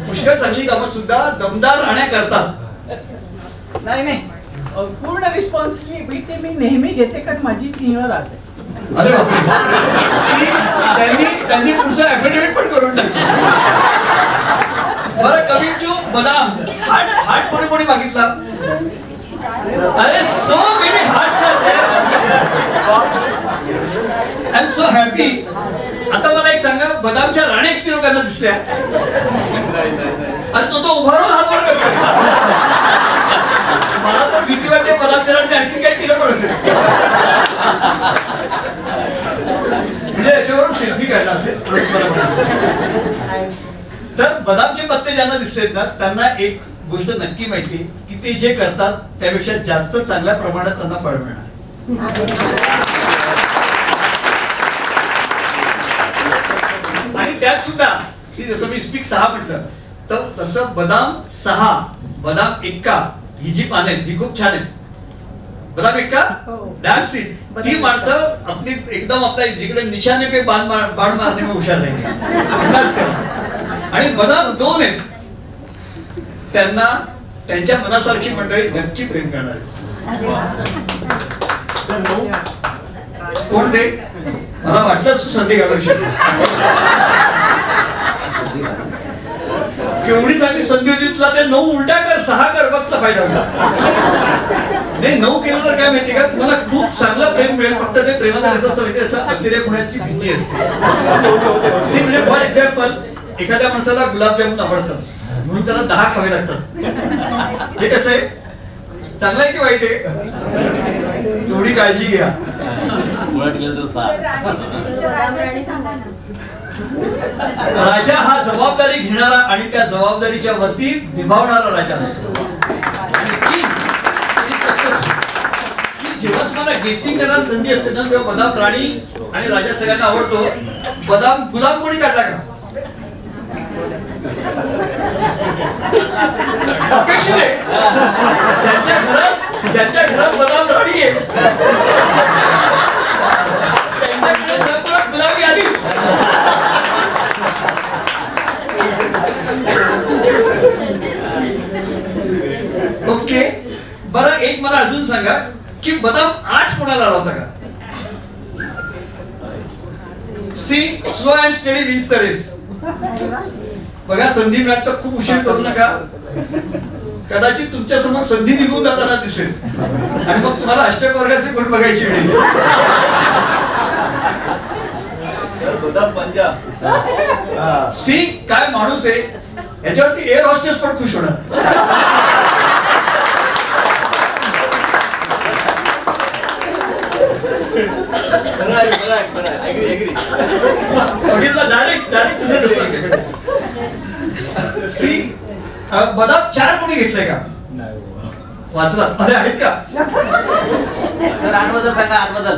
पुष्कळ चांगली कामं सुद्धा दमदार राहण्या करतात. नाही पूर्ण रिस्पॉन्सिबिलिटी मी नेहमी घेते कारण माझी सिंहराज आहे. अरे बापरे. त्यांनी पुढचं ऍफिडेव्हिट पण करून टाकलं. बरं कमिंग टू बदाम. हार्ट कोणी कोणी मागितला? अरे so many hearts are there. I am so happy. आता मला एक सांगा, बदामच्या राण्या किती लोकांना दिसल्या? आणि तो उभा राहून हात वर करतोय. मला तर भीती वाटते बदामच्या राणी आणखी काय केलं पण असेल. म्हणजे याच्यावरून सेल्फी काढला असेल. तर बदामचे पत्ते ज्यांना दिसलेत ना त्यांना एक गोष्ट नक्की माहिती की ते जे करतात त्यापेक्षा जास्त चांगल्या प्रमाणात त्यांना फळ मिळणार. आणि त्यात सुद्धा जसं मी स्पीक 6 म्हटलं तर तसं बदाम 6, बदाम 1 ही जी पानं आहेत ही खूप छान आहेत. बदाम 1 दॅट्स इट. ती माणसं आपली एकदम आपल्या जिकडे निशाने पे बाण मारणे में हुशार नाही. आणि बदाम 2 आहेत त्यांना त्यांच्या मनासारखी मंडळी नक्की प्रेम करणार. कोण ते? मला वाटलं संधी घालू केवढी चांगली संधी होती तुला. ते 9 उलटा कर 6 कर बघला फायदा होता. नाही 9 केलं तर काय माहिती का तुम्हाला खूप चांगलं प्रेम मिळेल. फक्त ते प्रेमाचं कसं असं माहिती त्याचा अतिरेक होण्याची भीती असते. म्हणजे फॉर एक्झाम्पल एखाद्या माणसाला गुलाबजामुन आवडतात म्हणून त्याला 10 खावे लागतात. हे कसं आहे? चांगलं आहे की वाईट आहे? थोडी काळजी घ्या. राजा हा जबाबदारी घेणारा आणि त्या जबाबदारीच्या वरती निभावणारा राजा असतो. जेव्हा तुम्हाला गेसिंग करण्याची संधी असते ना तेव्हा बदाम राणी आणि राजा सगळ्यांना आवडतो. बदाम गुलाम कोणी काढला का? अपेक्षित आहे. ज्यांच्या घरात बदाम राणी आहे त्यांच्याकडे गुलाबी आलीच. ओके बरं एक मला अजून सांगा की बदाम 8 कोणाला आला होता का? See slow and steady wins the race. बघा संधी मिळाली तर खूप उशीर करू नका कदाचित तुमच्या समोर संधी निघून जाताना दिसेल आणि मग तुम्हाला अष्टक वर्गाचे गुण बघायची वेळ येईल. सी काय माणूस आहे याच्यावरती एअर हॉस्टेस पण खुश होणार. सी बदाम 4 कोणी घेतलंय का? वाचला? अरे आहेत का? सर 8 बदल सांगा. 8 बदल.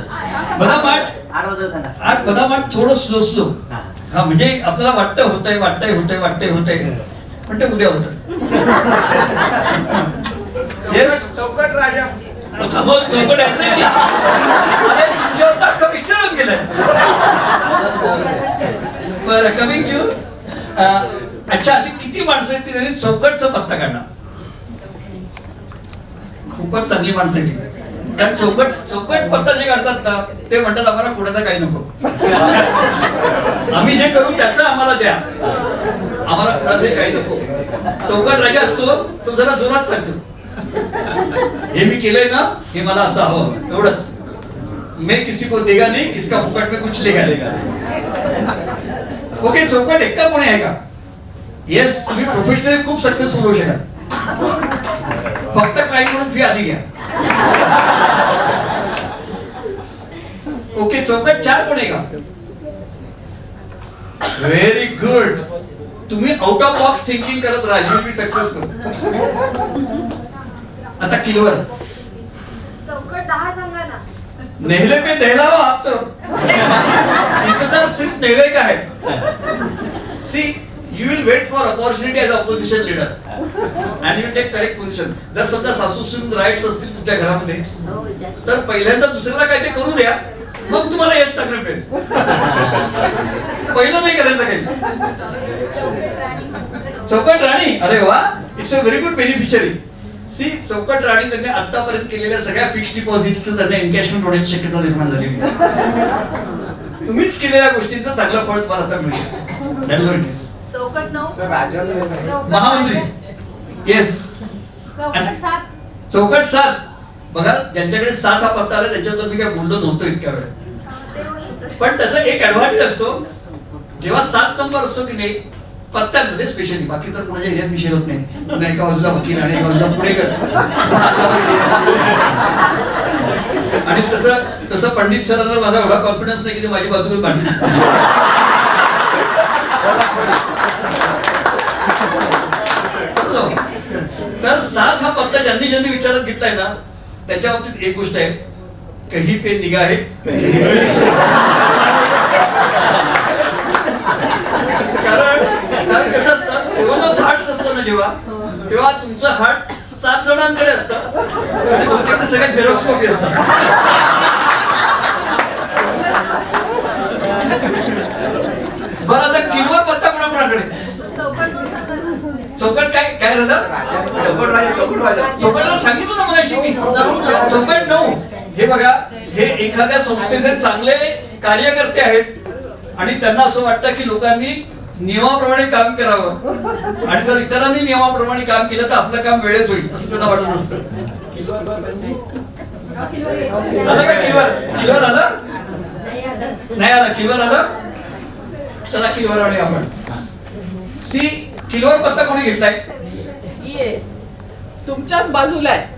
बदाम 8 बदल सांगा. 8 बदाम 8 थोडं स्लो. हा म्हणजे आपल्याला होतंय पण ते उद्या होतं. येस चौकट राजा. चौकट यायचंय की अरे तुमच्यावर अख्खा पिक्चर होऊन गेलाय. बरं कमिंग टू अच्छा अशी किती माणसं आहेत ती त्यांनी चौकटचा पत्ता काढला. खूपच चांगली माणसं आहे ती. कारण चौकट पत्ता जे काढतात ना ते म्हणतात आम्हाला कोणाचं काही नको, आम्ही जे करू त्याचं आम्हाला द्या, आम्हाला कोणाचं काही नको. चौकट राजा असतो तो जरा जोरात सांगतो हे मी केलंय ना हे मला असं हवं एवढंच. मैं किसी को देगा नहीं, इसका फुकट में कुछ लेगा नहीं. ओके चौकट एक्का कोणी आहे का? येस तुम्ही प्रोफेशनली खूप सक्सेसफुल होऊ शकाल. फक्त क्लायंट म्हणून फी आधी घ्या. ओके चौकट 4 कोण आहे का? Very good. तुम्ही आउट ऑफ बॉक्स थिंकिंग करत राहा, यू विल बी सक्सेसफुल. आता किलवर चौकट 10 सांगा ना. नेहले पे दहलावा आप तो इंतजार सिर्फ नेहले का है. See you will wait for opportunity as opposition leader and you take correct position. जर समजा सासू सून राईट्स असतील तुमच्या घरामध्ये तर पहिल्यांदा दुसऱ्याला काय ते करू द्या, मग तुम्हाला यश चांगलं मिळेल. पहिलं नाही करायचं काही. चौकट राणी अरे वा it's a very good beneficiary. See चौकट राणी त्यांनी आतापर्यंत केलेल्या सगळ्या फिक्स्ड डिपॉझिट्सचं त्यांना एनकॅशमेंट होण्याची शक्यता निर्माण झालेली. तुम्हीच केलेल्या गोष्टींचं चांगलं फळ तुम्हाला आता मिळेल. चौकट 9 महामंत्री येस. चौकट 7 बघा ज्यांच्याकडे 7 हा पत्ता आला त्याच्याबद्दल मी काय बोललो नव्हतो इतक्या वेळ, पण त्याचा एक ऍडव्हान्टेज असतो जेव्हा 7 नंबर असतो की नाही पत्त्यांमध्ये स्पेशली, बाकी तर कोणाच्या एरियात विषय होत नाही. एका बाजूला वकील आणि एका बाजूला पुणेकर आणि तसं पंडित सरांवर माझा एवढा कॉन्फिडन्स नाही की ते माझी बाजू मांडली. तर 7 हा पत्ता ज्यांनी विचारात घेतलाय ना त्याच्या बाबतीत एक गोष्ट आहे, कहीं पे निगाहे कारण कसं असतं 7 ऑफ हार्ट्स असतं ना जेव्हा तेव्हा तुमचं हार्ट 7 जणांकडे असतं आणि बहुतेक ते सगळे झेरॉक्स कॉपी असतात. बरं आता किलवर पत्ता कोणाकोणाकडे? चौकट काय राहिलं? चौकटला सांगितलं ना मगाशी मी. चौकट 9 हे बघा हे एखाद्या संस्थेचे चांगले कार्यकर्ते आहेत आणि त्यांना असं वाटतं की लोकांनी नियमाप्रमाणे काम करावं आणि जर इतरांनी नियमाप्रमाणे काम केलं तर आपलं काम वेळेत होईल असं त्यांना वाटत असतं. आलं का किलवर आलं? नाही आलं. किलवर आलं. चला किलवर आणि आपण सी किलवर पत्ता कोणी घेतलाय? तुमच्याच बाजूला आहे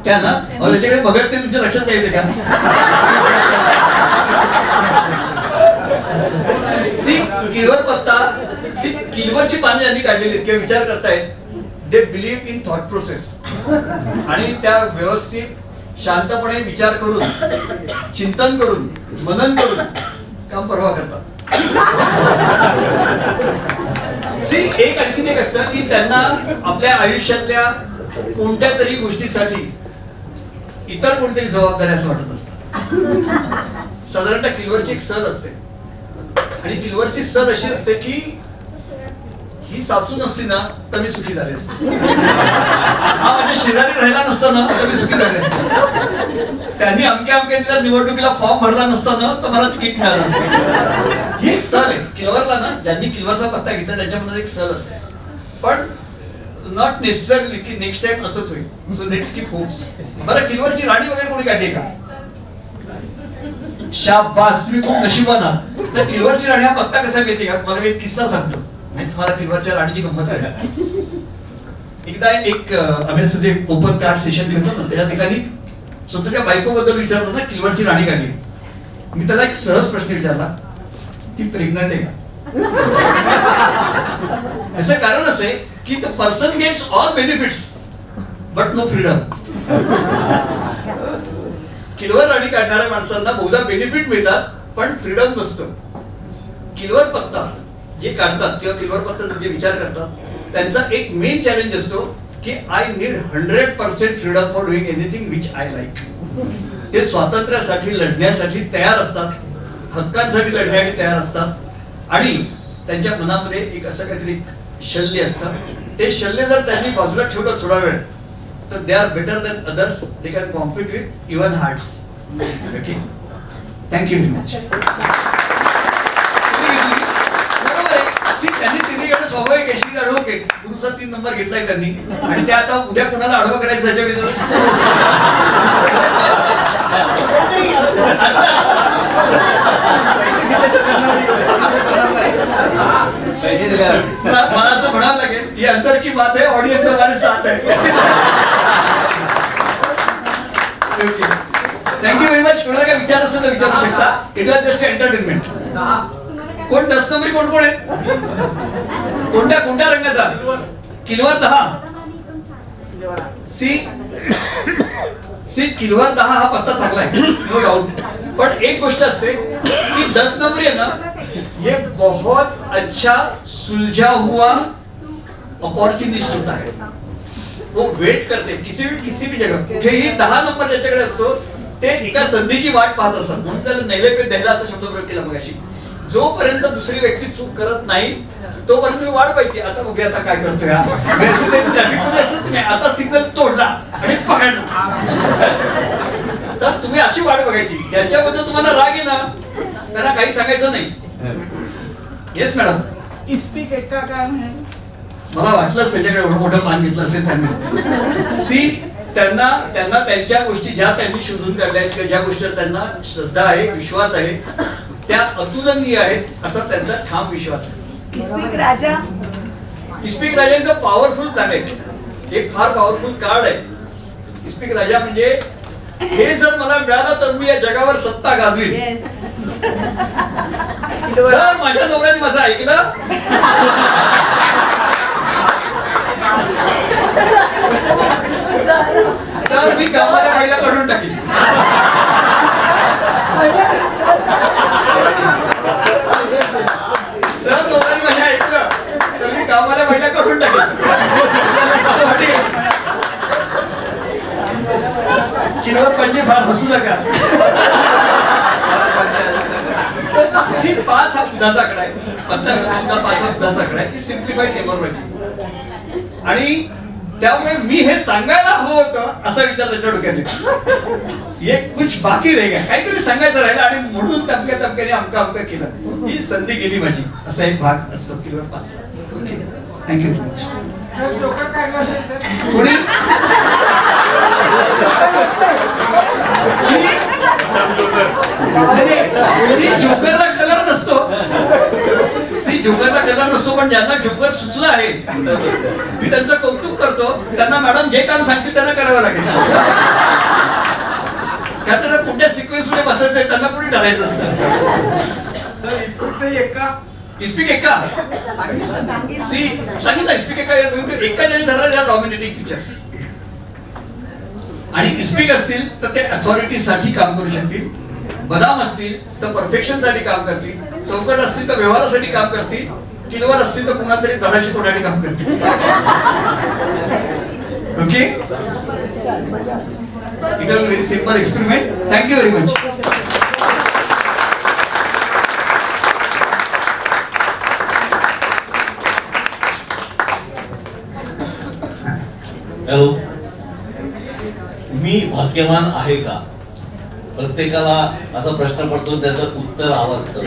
त्या ना त्याच्याकडे बघत ते तुमच्या लक्षात येते का? सी किलवर पत्ता सी किलवरची पानं ज्यांनी काढलेली किंवा विचार करतायत दे बिलीव्ह इन थॉट प्रोसेस आणि त्या व्यवस्थित शांतपणे विचार करून चिंतन करून मनन करून काम परवा करतात. सी एक आणखीन एक असतं की त्यांना आपल्या आयुष्यातल्या कोणत्या तरी गोष्टीसाठी इतर कोणत्याही जबाबदारी असं वाटत असतं. साधारणतः किलवरची एक सद असते आणि किलवरची सद अशी असते की ही सासू नसती ना तर मी सुखी झाले असते, हा म्हणजे शेजारी राहिला नसता ना तर मी सुखी झाले असते, त्यांनी अमक्या निवडणुकीला फॉर्म भरला नसता ना तर मला तिकीट मिळालं असतं. ही सल आहे किलवरला ना ज्यांनी किलवरचा पत्ता घेतला त्यांच्यामध्ये एक सल असते. पण नॉट नेसेसरली की नेक्स्ट टाइम असंच होईल. So let's keep hopes. बरं, किल्वरची राणी वगैरे कोणी काढली का? शाबास, तुम्ही खूप नशिबान आहात. तर किल्वरची राणी हा पत्ता कसा माहिती का? तुम्हाला मी एक किस्सा सांगतो आणि तुम्हाला किल्वरच्या राणीची गंमत कळेल. एकदा एक आम्ही असं जे ओपन कार्ड सेशन घेतो ना, त्या ठिकाणी स्वतःच्या बायकोबद्दल विचारतो ना, किल्वरची राणी काढली. मी त्याला एक सहज प्रश्न विचारला, ती प्रेग्नंट आहे का? याचं कारण असं आहे की the person gets all benefits but no freedom. किल्वर राणी काढणाऱ्या माणसांना बहुधा बेनिफिट मिळतात पण फ्रीडम नसतं. किल्वर पत्ता जे काढतात किंवा किल्वर पत्ता जे विचार करतात त्यांचा एक मेन चॅलेंज असतो की I need 100% freedom for doing anything which I like. ते स्वातंत्र्यासाठी लढण्यासाठी तयार असतात, हक्कांसाठी लढण्यासाठी तयार असतात आणि त्यांच्या मनामध्ये एक असं काहीतरी शल्य असतं. ते शल्य जर त्यांनी बाजूला ठेवलं थोडा वेळ तर they are better than others. They can compete with even hearts. Okay, thank you very much. त्यांनी तिन्हीकडे स्वाभाविक आहे. ॲडव्होकेट गुरुचा 3 नंबर घेतलाय त्यांनी आणि ते आता उद्या कोणाला आडवं करायचं ह्याच्या मला असं म्हणावं लागेल, ये अंदर की बात है, ऑडियन्स हमारे साथ है. Thank you very much. कोणाला काय विचार असेल तर विचारू शकता. It was just entertainment. कोण 10 नंबरी कोण कोण आहे? कोणत्या रंगाचा? किल्वर 10. सी किल्वर 10 हा पत्ता चांगला आहे, नो डाउट. पण एक गोष्ट असते कि 10 नंबरी है ना, ये बहुत अच्छा सुलझा हुआ अपॉर्चुनिस्ट होता है. वो वेट करते किसी भी जगह. कुठेही 10 नंबर ज्याच्याकडे असतो ते एका संधीची वाट पाहत असतात. म्हणून त्याला नेले पे द्यायला असा शब्द प्रयोग केला मगाशी. जोपर्यंत दुसरी व्यक्ती चूक करत नाही तोपर्यंत तुम्ही वाट पाहिजे. आता बघूया आता काय करतोय हा. ट्रॅफिकमध्ये असत नाही, आता सिग्नल तोडला आणि पकडला तर तुम्ही अशी वाट बघायची. ज्यांच्याबद्दल तुम्हाला राग आहे ना त्यांना काही सांगायचं नाही. Yes madam. इस्पीक एका काय म्हणे? मला वाटलंच त्याच्याकडे एवढं मोठं मान घेतलं असेल त्यांनी. सी त्यांना त्यांच्या गोष्टी ज्या त्यांनी शोधून काढल्या किंवा ज्या गोष्टीवर त्यांना श्रद्धा आहे, विश्वास आहे, त्या अतुलनीय आहेत असा त्यांचा ठाम विश्वास आहे. इस्पीक राजा. इस्पीक राजा इज अ पॉवरफुल प्लॅनेट. एक फार पॉवरफुल कार्ड आहे. इस्पीक राजा म्हणजे हे जर मला मिळालं तर मी या जगावर सत्ता गाजवीन. जर माझ्या नवऱ्याने माझं ऐकलं तर मी कामाला पहिला काढून टाकीन. जर नवऱ्याने माझ्या ऐकलं तर मी कामाला पहिला काढून टाकीन. किलोवर म्हणजे फार हसू नका. 5 हा बुधाचा आकडा आहे. 5 हा बुधाचा आकडा आहे. Simplified democracy. आणि त्यामुळे मी हे सांगायला हवं होतं असा विचार त्याच्या डोक्यात ये कुछ बाकी रह गया. काहीतरी सांगायचं राहिलं आणि म्हणून टपक्याने अमका केलं. ही संधी गेली माझी. असा एक भाग असतो किलोवर 5. थँक्यू. कोणी जोकरला कलर नसतो. जोकरला कलर नसतो पण ज्यांना जोकर सुचला आहे मी त्यांचं कौतुक करतो. त्यांना मॅडम जे काम सांगतील त्यांना करावं लागेल. त्यांना कुठल्या सिक्वेन्स मध्ये बसायचं आहे त्यांना कुठे ठरायचं असतं. इस्पीक एका सांगितलं. इस्पीक एका जणी धरला डॉमिनेटिंग फीचर्स. आणि इस्पीक असतील तर ते अथॉरिटीसाठी काम करू शकतील. बदाम असतील तर परफेक्शन साठी काम करतील. चौकट असतील तर व्यवहारासाठी काम करतील. किल्वर असतील तर पुन्हा तरी धडा शिकवण्यासाठी काम करतील. Okay, it was very simple experiment. Thank you very much. Hello, मी भाग्यवान आहे का? प्रत्येकाला असा प्रश्न पडतो, त्याचं उत्तर हवं असतं.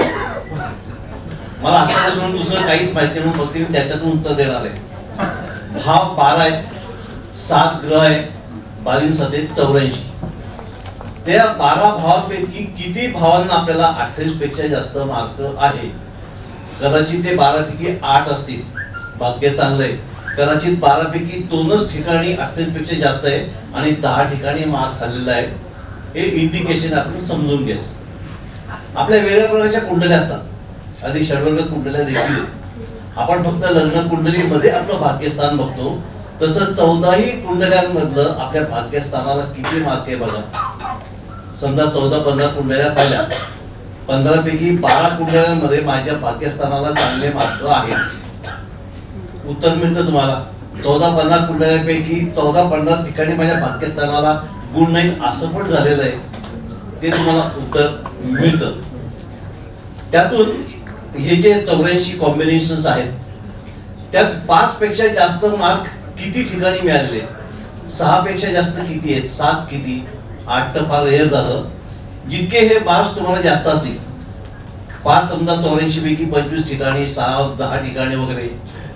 मला आतापासून दुसरं काहीच माहिती म्हणून फक्त मी त्याच्यातून उत्तर देणार आहे. भाव 12 आहेत, 7 ग्रह आहे, 12 7 84. त्या 12 भावांपैकी किती भावांना आपल्याला 28 पेक्षा जास्त मार्क आहे? कदाचित ते 12 पैकी 8 असतील, भाग्य चांगलं आहे. कदाचित 12 पैकी 2च ठिकाणी 28 पेक्षा जास्त आहे आणि 10 ठिकाणी मार्क खाल्लेला आहे. हे इंडिकेशन आपण समजून घ्यायचं. आपल्या वेगळ्या प्रकारच्या कुंडल्या असतात, आधी षडवर्ग कुंडल्या देखील. आपण फक्त लग्न कुंडलीमध्ये आपलं भाग्यस्थान बघतो, तसं 14ही कुंडल्यांमधलं आपल्या भाग्यस्थानाला किती मार्क आहे बघा. समजा 14-15 कुंडल्या पाहिल्या, 15 पैकी 12 कुंडल्यांमध्ये माझ्या भाग्यस्थानाला चांगले मार्क आहेत. उत्तर मिळतं तुम्हाला. 14-15 कुंडल्यांपैकी 14-15 ठिकाणी माझ्या भाग्यस्थानाला गुण नाही असं पण झालेलं आहे, ते तुम्हाला उत्तर मिळतं. त्यातून हे जे 84 कॉम्बिनेशन्स आहेत त्यात 5 पेक्षा जास्त मार्क किती ठिकाणी मिळालेले? 6 पेक्षा जास्त किती आहेत? 7 किती? 8 तर फार रेअर झालं. जितके हे मार्क्स तुम्हाला जास्त असतील, 5 समजा 84 पैकी 25 ठिकाणी, 6-10 ठिकाणी वगैरे,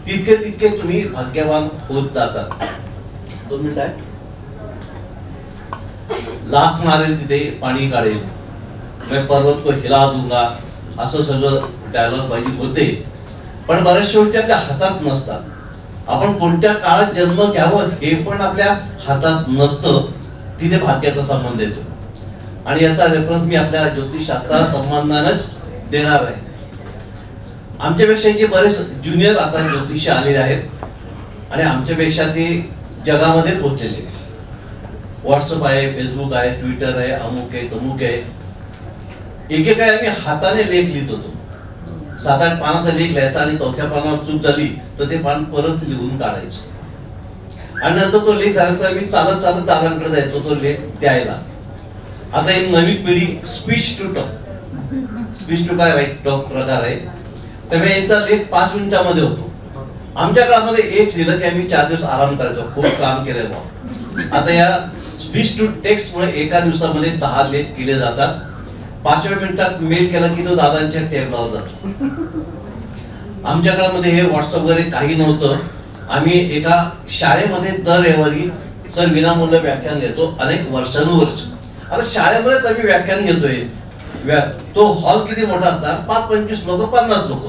तितके तुम्ही भाग्यवान होत जातात. 2 मिनिट आहे. लाथ मारेल तिथे पाणी काढेल, मैं पर्वत को हिला दूंगा, असं सगळं डायलॉग बाजी होते. पण बऱ्याचशा गोष्टी आपल्या हातात नसतात. आपण कोणत्या काळात जन्म घ्यावं हे पण आपल्या हातात नसतं. तिथे भाग्याचा संबंध येतो आणि याचा रेफरन्स मी आपल्या ज्योतिषशास्त्राला संबंधानच देणार आहे. आमच्यापेक्षा जे बरेच ज्युनियर आता ज्योतिषी आलेले आहेत आणि आमच्यापेक्षा ते जगामध्ये पोहोचलेले. व्हॉट्सअप आहे, फेसबुक आहे, ट्विटर आहे, अमुक आहे, तमुक आहे. एकेकाळी आम्ही हाताने लेख लिहित होतो. 7-8 पानाचा लेख लिहायचा आणि 4थ्या पानावर चूक झाली तर ते पान परत लिहून काढायचं आणि नंतर तो लेख झाल्यानंतर आम्ही चालत दादांकडे जायचो तो लेख द्यायला. आता ही नवीन पिढी स्पीच टू काय राईट टॉक प्रकार आहे, त्यामुळे यांचा लेख 5 मिनिटांमध्ये होतो. आमच्या काळामध्ये एक लिहिलं की आम्ही 4 दिवस आराम करायचो, खूप काम केलेलं. आता या स्पीच टू टेक्स्ट मुळे एका दिवसामध्ये 10 लेख केले जातात. 5व्या मिनिटात मेल केला की तो दादांच्या टेबलावर जातो. आमच्या काळामध्ये हे व्हॉट्सअप वगैरे काही नव्हतं. आम्ही एका शाळेमध्ये दर रविवारी सर विनामूल्य व्याख्यान द्यायचो अनेक वर्षानुवर्ष. आता शाळेमध्येच आम्ही व्याख्यान घेतोय. तो हॉल किती मोठा असणार? 5-25 लोक, 50 लोक.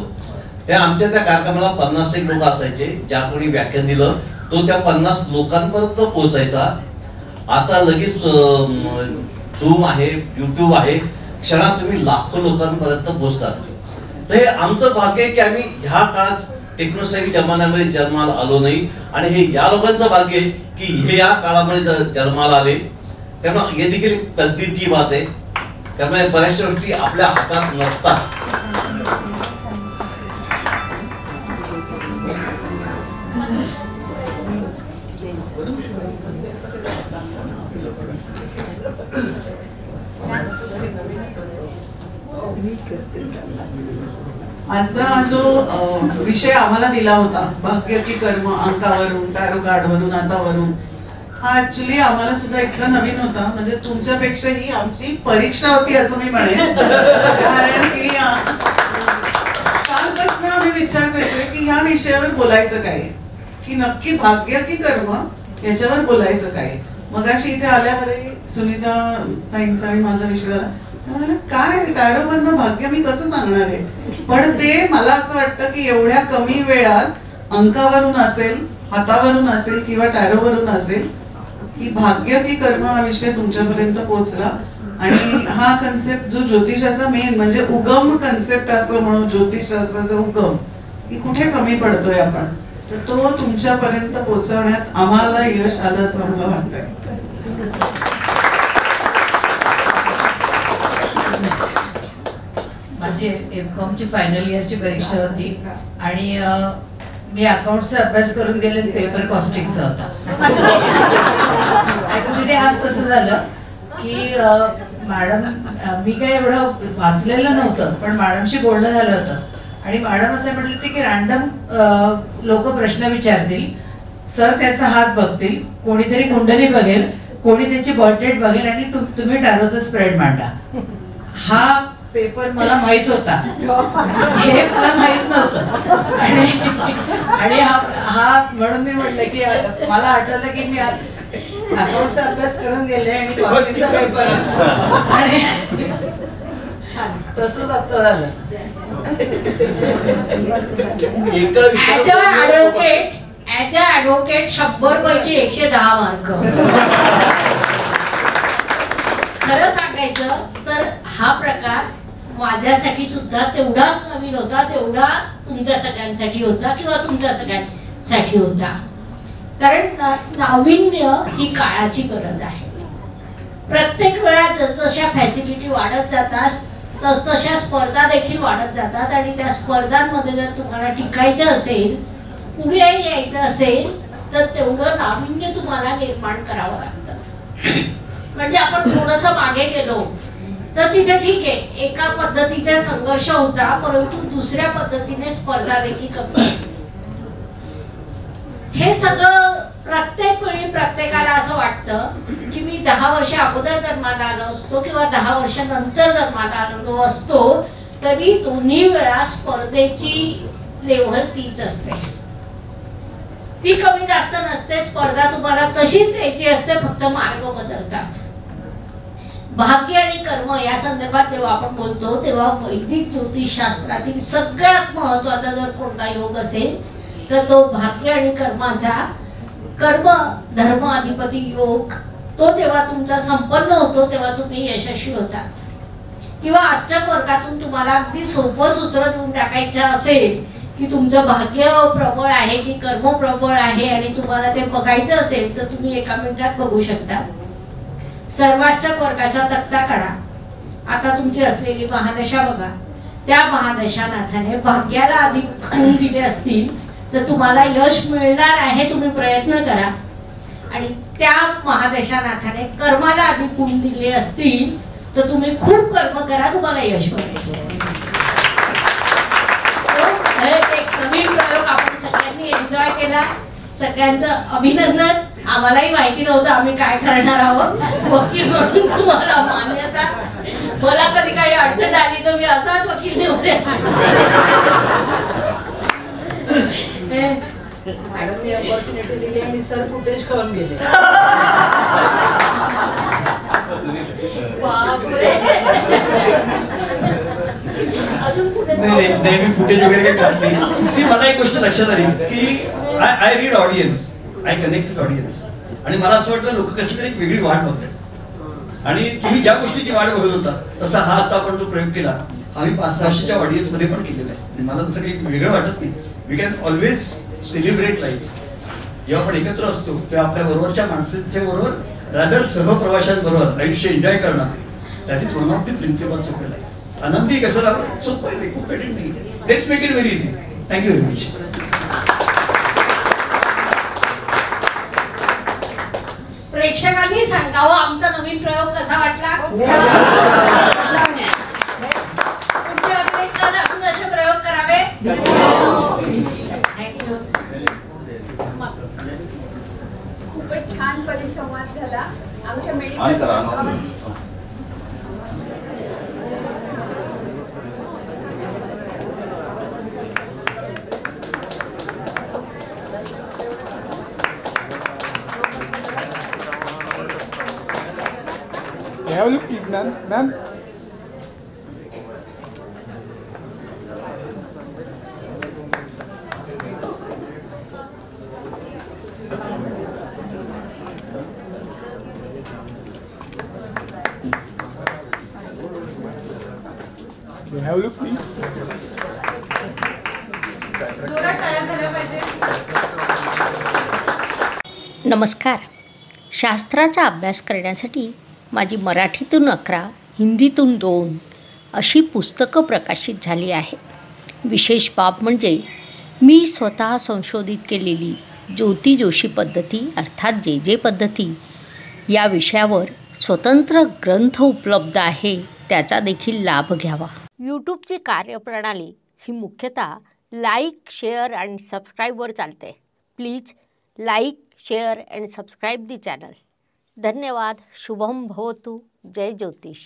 त्या आमच्या त्या कार्यक्रमाला 50 लोक असायचे. ज्या कोणी व्याख्यान दिलं तो त्या 50 लोकांपर्यंत पोहोचायचा. आता लगेच झूम आहे, युट्यूब आहे, क्षणात तुम्ही लाखो लोकांपर्यंत पोहोचतात. तर हे आमचं भाग्य आहे की आम्ही ह्या काळात टेक्नोसेवी जमान्यामध्ये जन्माला आलो नाही आणि हे या लोकांचं भाग्य आहे की हे या काळामध्ये जन्माला आले. त्यामुळे हे देखील तकदीर की बात आहे. त्यामुळे बऱ्याचशा गोष्टी आपल्या हातात नसतात. आजचा हा जो विषय आम्हाला दिला होता भाग्य की कर्म अंकावरून, टॅरो कार्डवरून, हातावरून, हा ऍक्च्युली आम्हाला सुद्धा इतका नवीन होता. म्हणजे तुमच्यापेक्षा ही आमची परीक्षा होती असं मी म्हणेन. कारण की कालपासून आम्ही विचार करतोय की ह्या विषयावर बोलायचं काय, की नक्की भाग्य की कर्म याच्यावर बोलायचं काय. मगाशी इथे आल्यावरही सुनीता ताईंचा आणि माझा विषय झाला. काय टॅरोवरनं भाग्य मी कसं सांगणार आहे. पण ते मला असं वाटतं की एवढ्या कमी वेळात अंकावरून असेल, हातावरून असेल किंवा टॅरोवरून असेल की भाग्य की कर्म हा विषय तुमच्यापर्यंत पोहोचला. आणि हा कन्सेप्ट जो ज्योतिषाचा मेन म्हणजे उगम कन्सेप्ट असं म्हणून ज्योतिषशास्त्राचा उगम की कुठे कमी पडतोय आपण, तर तो तुमच्यापर्यंत पोहोचवण्यात आम्हाला यश आलं असं मला वाटतंय. माझी एमकॉमची फायनल इयरची परीक्षा होती आणि मी अकाउंटचा अभ्यास करून गेले, पेपर कॉस्टिंगचा होता. ऍक्च्युली आज तसं झालं की मॅडम, मी काही एवढं वाचलेलं नव्हतं पण मॅडमशी बोलणं झालं होतं आणि मॅडम असं म्हटलं होते की रॅन्डम लोक प्रश्न विचारतील, सर त्याचा हात बघतील, कोणीतरी कुंडली बघेल, कोणी त्याची बर्थ डेट बघेल आणि तुम्ही टॅरोचा स्प्रेड मांडा. हा पेपर मला माहित होता, हे मला माहित नव्हतं. आणि हा म्हणून मी म्हटलं की मला आठवलं की मी अकाउंटचा अभ्यास करून गेले आणि कॉस्टिंगचा पेपर आणि छान तसंच आता झालं. एका विषयावर ऍज अ ॲडव्होकेट 100 पैकी 110 मार्क. खरं सांगायचं तर हा प्रकार माझ्यासाठी सुद्धा तेवढाच नवीन होता, तेवढा तुमच्या सगळ्यांसाठी होता किंवा तुमच्या सगळ्यांसाठी होता. कारण नाविन्य ही काळाची गरज आहे. प्रत्येक वेळा जसजशा फॅसिलिटी वाढत जातात तसतशा स्पर्धा देखील वाढत जातात आणि त्या स्पर्धांमध्ये जर तुम्हाला टिकायचं असेल, पुढे यायचं असेल तर तेवढं नाविन्य तुम्हाला निर्माण करावं लागतं. म्हणजे आपण थोडंसं मागे गेलो तर तिथे ठीक आहे, एका पद्धतीचा संघर्ष होता, परंतु दुसऱ्या पद्धतीने स्पर्धा देखील कमी. हे सगळं प्रत्येक वेळी प्रत्येकाला असं वाटतं की मी 10 वर्ष अगोदर जन्माला आलो असतो किंवा 10 वर्षानंतर जन्माला आलो असतो, तरी दोन्ही वेळा स्पर्धेची लेव्हल तीच असते, ती कमी जास्त नसते. स्पर्धा तुम्हाला तशीच द्यायची असते, फक्त मार्ग बदलतात. भाग्य आणि कर्म या संदर्भात जेव्हा आपण बोलतो तेव्हा वैदिक ज्योतिषशास्त्रातील सगळ्यात महत्वाचा जर कोणता योग असेल तर तो भाग्य आणि कर्माचा कर्म धर्म अधिपती योग. तो जेव्हा तुमचा संपन्न होतो तेव्हा तुम्ही यशस्वी होता. किंवा अष्टक वर्गातून तुम्हाला अगदी सोपं सूत्र देऊन टाकायचं असेल की तुमचं भाग्य प्रबळ आहे की कर्म प्रबळ आहे आणि तुम्हाला ते बघायचं असेल तर तुम्ही एका मिनिटात बघू शकता. सर्वाष्टक वर्गाचा तक्ता काढा, आता तुमची असलेली महादशा बघा, त्या महादशानाथाने भाग्याला अधिक गुण दिले असतील तर तुम्हाला यश मिळणार आहे, तुम्ही प्रयत्न करा. आणि त्या महादशानाथाने कर्माला अधिक गुण दिले असतील तर तुम्ही खूप कर्म करा, तुम्हाला यश मिळेल. एक नवीन प्रयोग आपण सगळ्यांनी एन्जॉय केला. सगळ्यांचं अभिनंदन. आम्हालाही माहिती नव्हतं आम्ही काय करणार आहोत. वकील म्हणून तुम्हाला मान्यता. मला कधी काही अडचण आली तर मी असाच वकील निवडे. मॅडमनी अपॉर्च्युनिटी दिली आणि सर फुटेज खाऊन गेले. नेहमी फुटेज वगैरे खात नाही. सी मला एक गोष्ट लक्षात आली की I read audience, I connect with audience. आणि मला असं वाटलं लोक कशी तरी एक वेगळी वाट बघतात आणि तुम्ही ज्या गोष्टीची वाट बघत होता तसा हा आता आपण जो प्रयोग केला हा मी 500-600च्या ऑडियन्स मध्ये पण केलेला आहे. मला तसं काही वेगळं वाटत नाही. We can always celebrate life. जेव्हा आपण एकत्र असतो तेव्हा आपल्या बरोबरच्या माणसाच्या बरोबर रादर सहप्रवाशांबरोबर आयुष्य एन्जॉय करणं, that is one of the principles of life. आनंदी कसं राहावं सोपं आहे, खूप कठीण नाही. Let's make it very easy. Thank you very much. प्रेक्षकांनी सांगावं आमचा नवीन प्रयोग कसा वाटला. पुढच्या अभ्यासात अजून असे प्रयोग करावे. थँक्यू. खूपच छान परिसंवाद झाला. आमच्या medical Have a look, ma'am. You have a look, please. जोरात टाळ्या झाल्या पाहिजे. नमस्कार. शास्त्राचा अभ्यास करण्यासाठी माझी मराठीतून 11, हिंदीतून 2 अशी पुस्तकं प्रकाशित झाली आहे. विशेष बाब म्हणजे मी स्वतः संशोधित केलेली ज्योती जोशी पद्धती अर्थात जे पद्धती या विषयावर स्वतंत्र ग्रंथ उपलब्ध आहे, त्याचा देखील लाभ घ्यावा. यूट्यूबची कार्यप्रणाली ही मुख्यतः लाईक, शेअर आणि सबस्क्राईबवर चालते. Please like, share and subscribe the channel. धन्यवाद. शुभम भवतु. जय ज्योतिष.